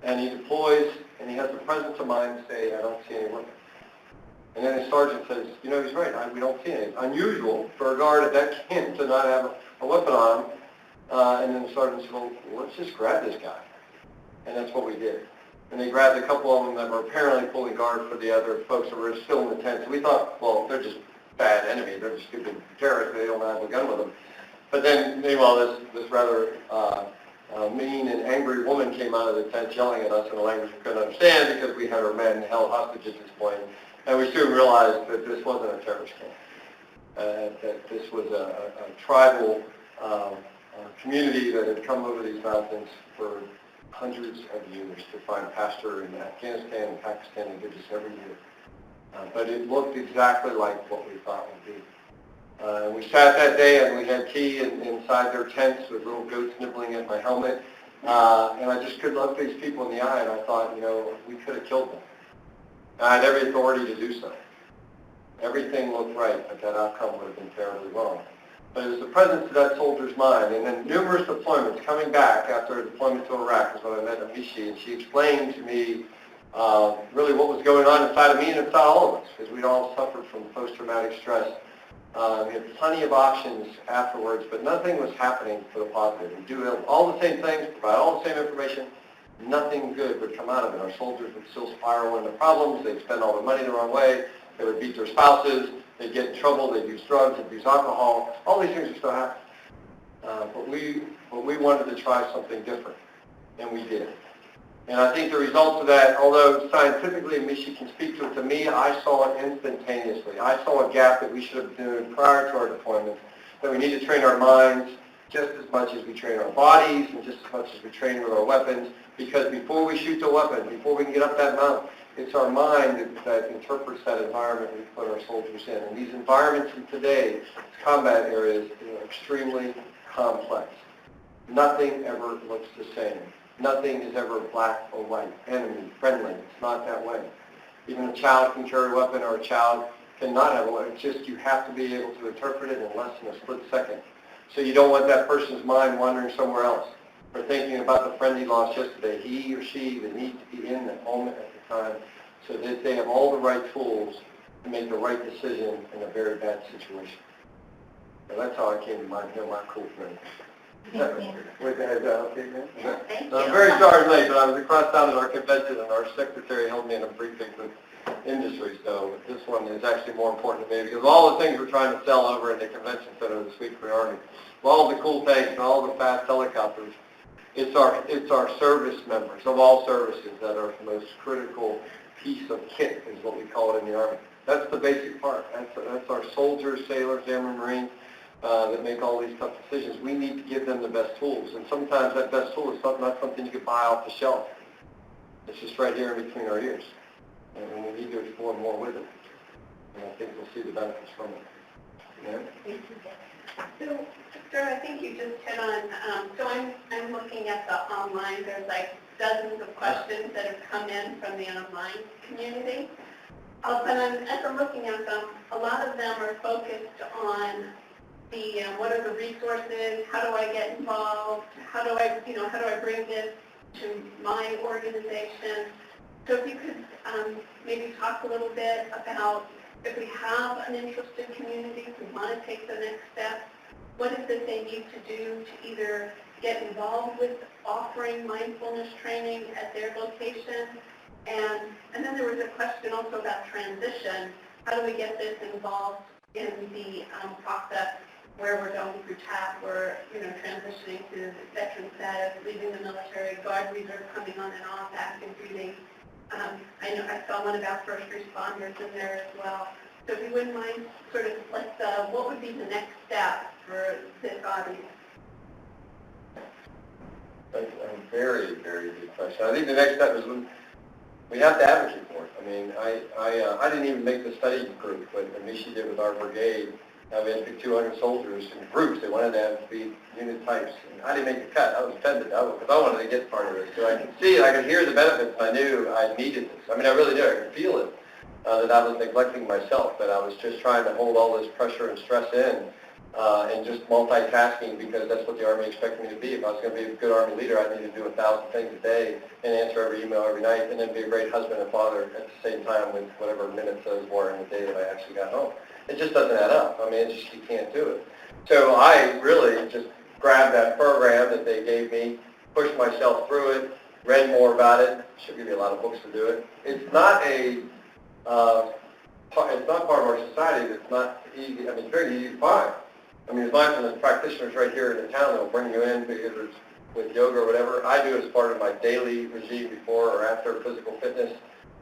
and he deploys, and he has the presence of mind to say, "I don't see any weapons." And then his sergeant says, "You know, he's right, we don't see any." Unusual for a guard at that camp to not have a weapon on him. And then the sergeant said, "Well, let's just grab this guy." And that's what we did. And they grabbed a couple of them that were apparently pulling guard for the other folks that were still in the tent. So we thought, well, they're just bad enemies. They're just stupid terrorists. They don't have a gun with them. But then, meanwhile, this rather mean and angry woman came out of the tent yelling at us in a language we couldn't understand because we had our men held hostage at this point. And we soon realized that this wasn't a terrorist camp. That this was a tribal community that had come over these mountains for hundreds of years to find pasture in Afghanistan and Pakistan, and did this every year. But it looked exactly like what we thought it would be. We sat that day and we had tea inside their tents with little goats nibbling at my helmet. And I just could look these people in the eye and I thought, you know, we could have killed them. And I had every authority to do so. Everything looked right, but that outcome would have been terribly wrong. But it was the presence of that soldier's mind. And then numerous deployments, coming back after a deployment to Iraq was when I met Amishi, and she explained to me really what was going on inside of me and inside all of us, because we'd all suffered from post-traumatic stress. We had plenty of options afterwards, but nothing was happening for the positive. We do all the same things, provide all the same information, nothing good would come out of it. Our soldiers would still spiral into problems, they'd spend all their money the wrong way, they would beat their spouses, they'd get in trouble, they'd use drugs, they'd use alcohol, all these things are still happening. But we wanted to try something different, and we did. And I think the results of that, although scientifically Amishi can speak to it, to me, I saw it instantaneously. I saw a gap that we should have done prior to our deployment, that we need to train our minds just as much as we train our bodies and just as much as we train with our weapons, because before we shoot the weapon, before we can get up that mountain, it's our mind that interprets that environment we put our soldiers in. And these environments in today's combat areas are extremely complex. Nothing ever looks the same. Nothing is ever black or white, enemy, friendly. It's not that way. Even a child can carry a weapon or a child cannot have a weapon. It's just you have to be able to interpret it in less than a split second. So you don't want that person's mind wandering somewhere else or thinking about the friend he lost yesterday. He or she that needs to be in that moment at the time so that they have all the right tools to make the right decision in a very bad situation. So that's how I came to mind. They're my cool friend. With that, okay, man? Thank I'm you. very sorry late, but I was across town at our convention and our secretary held me in a briefing with industry, so this one is actually more important to me because of all the things we're trying to sell over in the convention center this week for the Army, all the cool tanks and all the fast helicopters, it's our service members of all services that are the most critical piece of kit is what we call it in the Army. That's the basic part. That's our soldiers, sailors, airmen, Marines, that make all these tough decisions. We need to give them the best tools, and sometimes that best tool is not something you can buy off the shelf. It's just right here in between our ears, and we need to explore more with it. And I think we'll see the benefits from it. Yeah? So, Sir, I think you just hit on, so I'm looking at the online, there's like dozens of questions that have come in from the online community. But as I'm looking at them, a lot of them are focused on the what are the resources, how do I get involved, how do I bring this to my organization. So if you could maybe talk a little bit about if we have an interested community who want to take the next step, what is it they need to do to either get involved with offering mindfulness training at their location? And then there was a question also about transition. How do we get this involved in the process where we're going through TAP, we're, transitioning to veteran status, leaving the military, Guard Reserve coming on and off, active duty. I know I saw one about first responders in there as well. So if you wouldn't mind, sort of, what would be the next step for this audience? That's a very, very good question. I think the next step is we have to advocate for it. I mean, I didn't even make the study group, but Amishi did with our brigade. We had to pick 200 soldiers in groups. They wanted to have to be unit types. And I didn't make the cut. I was offended because I wanted to get part of it. So I could see it. I could hear the benefits. I knew I needed this. I mean, I really did. I could feel it, that I was neglecting myself, that I was just trying to hold all this pressure and stress in and just multitasking because that's what the Army expected me to be. If I was going to be a good Army leader, I needed to do 1,000 things a day and answer every email every night and then be a great husband and father at the same time with whatever minutes those were in the day that I actually got home. It just doesn't add up. I mean, you can't do it. So I really just grabbed that program that they gave me, pushed myself through it, read more about it. Should give you a lot of books to do it. It's not it's not part of our society. It's not easy. I mean, it's very easy to find. I mean, there's mindfulness practitioners right here in the town that will bring you in because it's with yoga or whatever. I do it as part of my daily regime before or after physical fitness.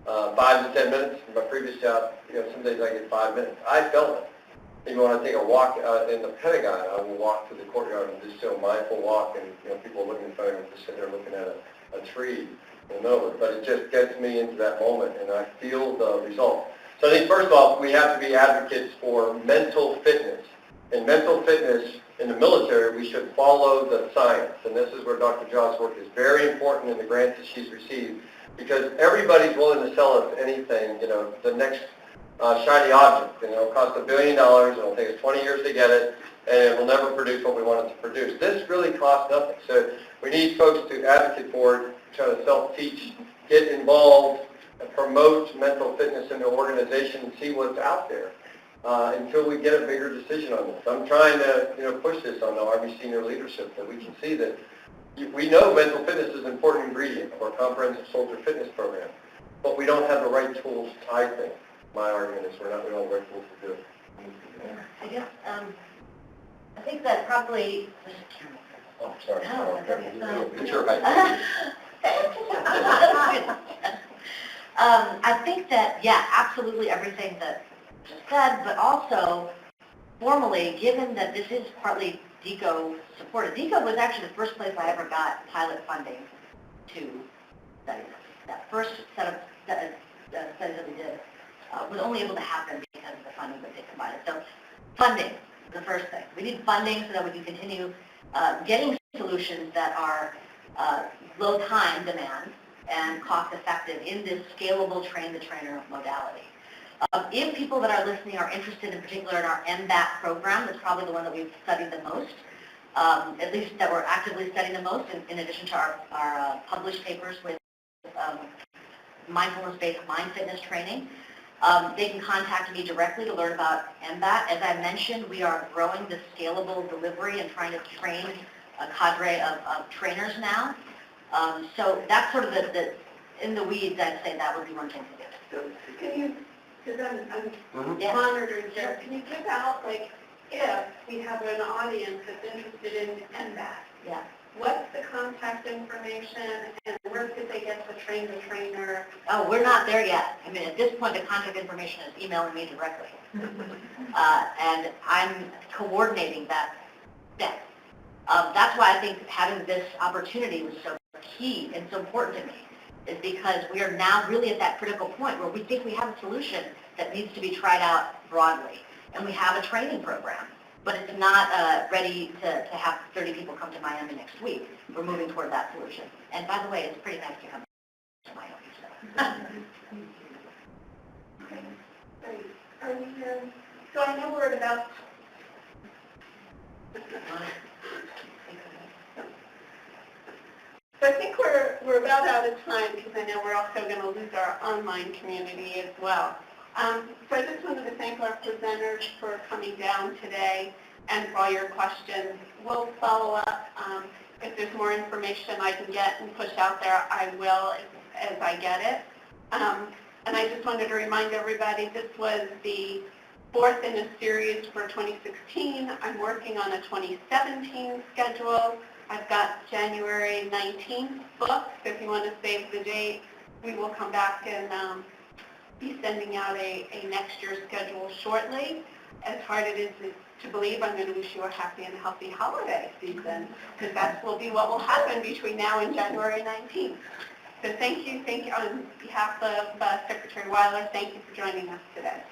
5 to 10 minutes. In my previous job, some days I get 5 minutes. I felt it. Even when I take a walk in the Pentagon, I will walk to the courtyard and just do a mindful walk, and people are looking in front of me, just sitting there looking at a tree in the middle of it. But it just gets me into that moment, and I feel the result. So I think, first off, we have to be advocates for mental fitness. In mental fitness in the military, we should follow the science, and this is where Dr. Jaw's work is very important in the grants that she's received. Because everybody's willing to sell us anything, the next shiny object. It'll cost $1 billion, it'll take us 20 years to get it, and it will never produce what we want it to produce. This really costs nothing. So we need folks to advocate for it, try to self-teach, get involved, and promote mental fitness in the organization and see what's out there until we get a bigger decision on this. I'm trying to push this on the Army senior leadership that we can see that we know mental fitness is an important ingredient of our comprehensive soldier fitness program, but we don't have the right tools, I think. My argument is we don't have the right tools to do it. I guess, I think that probably... Oh, sorry. No, It's your height. I think that, yeah, absolutely everything that you said, but also formally, given that this is partly DECO supported. DECO was actually the first place I ever got pilot funding to study this. That first set of studies that we did was only able to happen because of the funding that they provided. So funding is the first thing. We need funding so that we can continue getting solutions that are low time demand and cost effective in this scalable train-the-trainer modality. If people that are listening are interested in particular in our MBAT program, that's probably the one that we've studied the most, at least that we're actively studying the most, in addition to our published papers with mindfulness-based mind fitness training. They can contact me directly to learn about MBAT. As I mentioned, we are growing the scalable delivery and trying to train a cadre of trainers now. So that's sort of the in the weeds, I'd say that would be one thing to do. So can you, because I'm monitoring here, can you give out, if we have an audience that's interested in MBAT, Yeah. what's the contact information and where could they get the trainer? Oh, we're not there yet. I mean, at this point, the contact information is emailing me directly. And I'm coordinating that step. That's why I think having this opportunity was so key and so important to me, is because we are now really at that critical point where we think we have a solution that needs to be tried out broadly. And we have a training program, but it's not ready to have 30 people come to Miami next week. We're moving toward that solution. And by the way, it's pretty nice to come to Miami. Okay, great. Are we, so I know we're at about... So I think we're about out of time because I know we're also going to lose our online community as well. So I just wanted to thank our presenters for coming down today and for all your questions. We'll follow up. If there's more information I can get and push out there, I will as I get it. And I just wanted to remind everybody this was the fourth in a series for 2016. I'm working on a 2017 schedule. I've got January 19th booked, so if you want to save the date, we will come back and be sending out a next year's schedule shortly. As hard it is to believe, I'm going to wish you a happy and healthy holiday season, because that will be what will happen between now and January 19th. So thank you on behalf of Secretary Weiler, thank you for joining us today.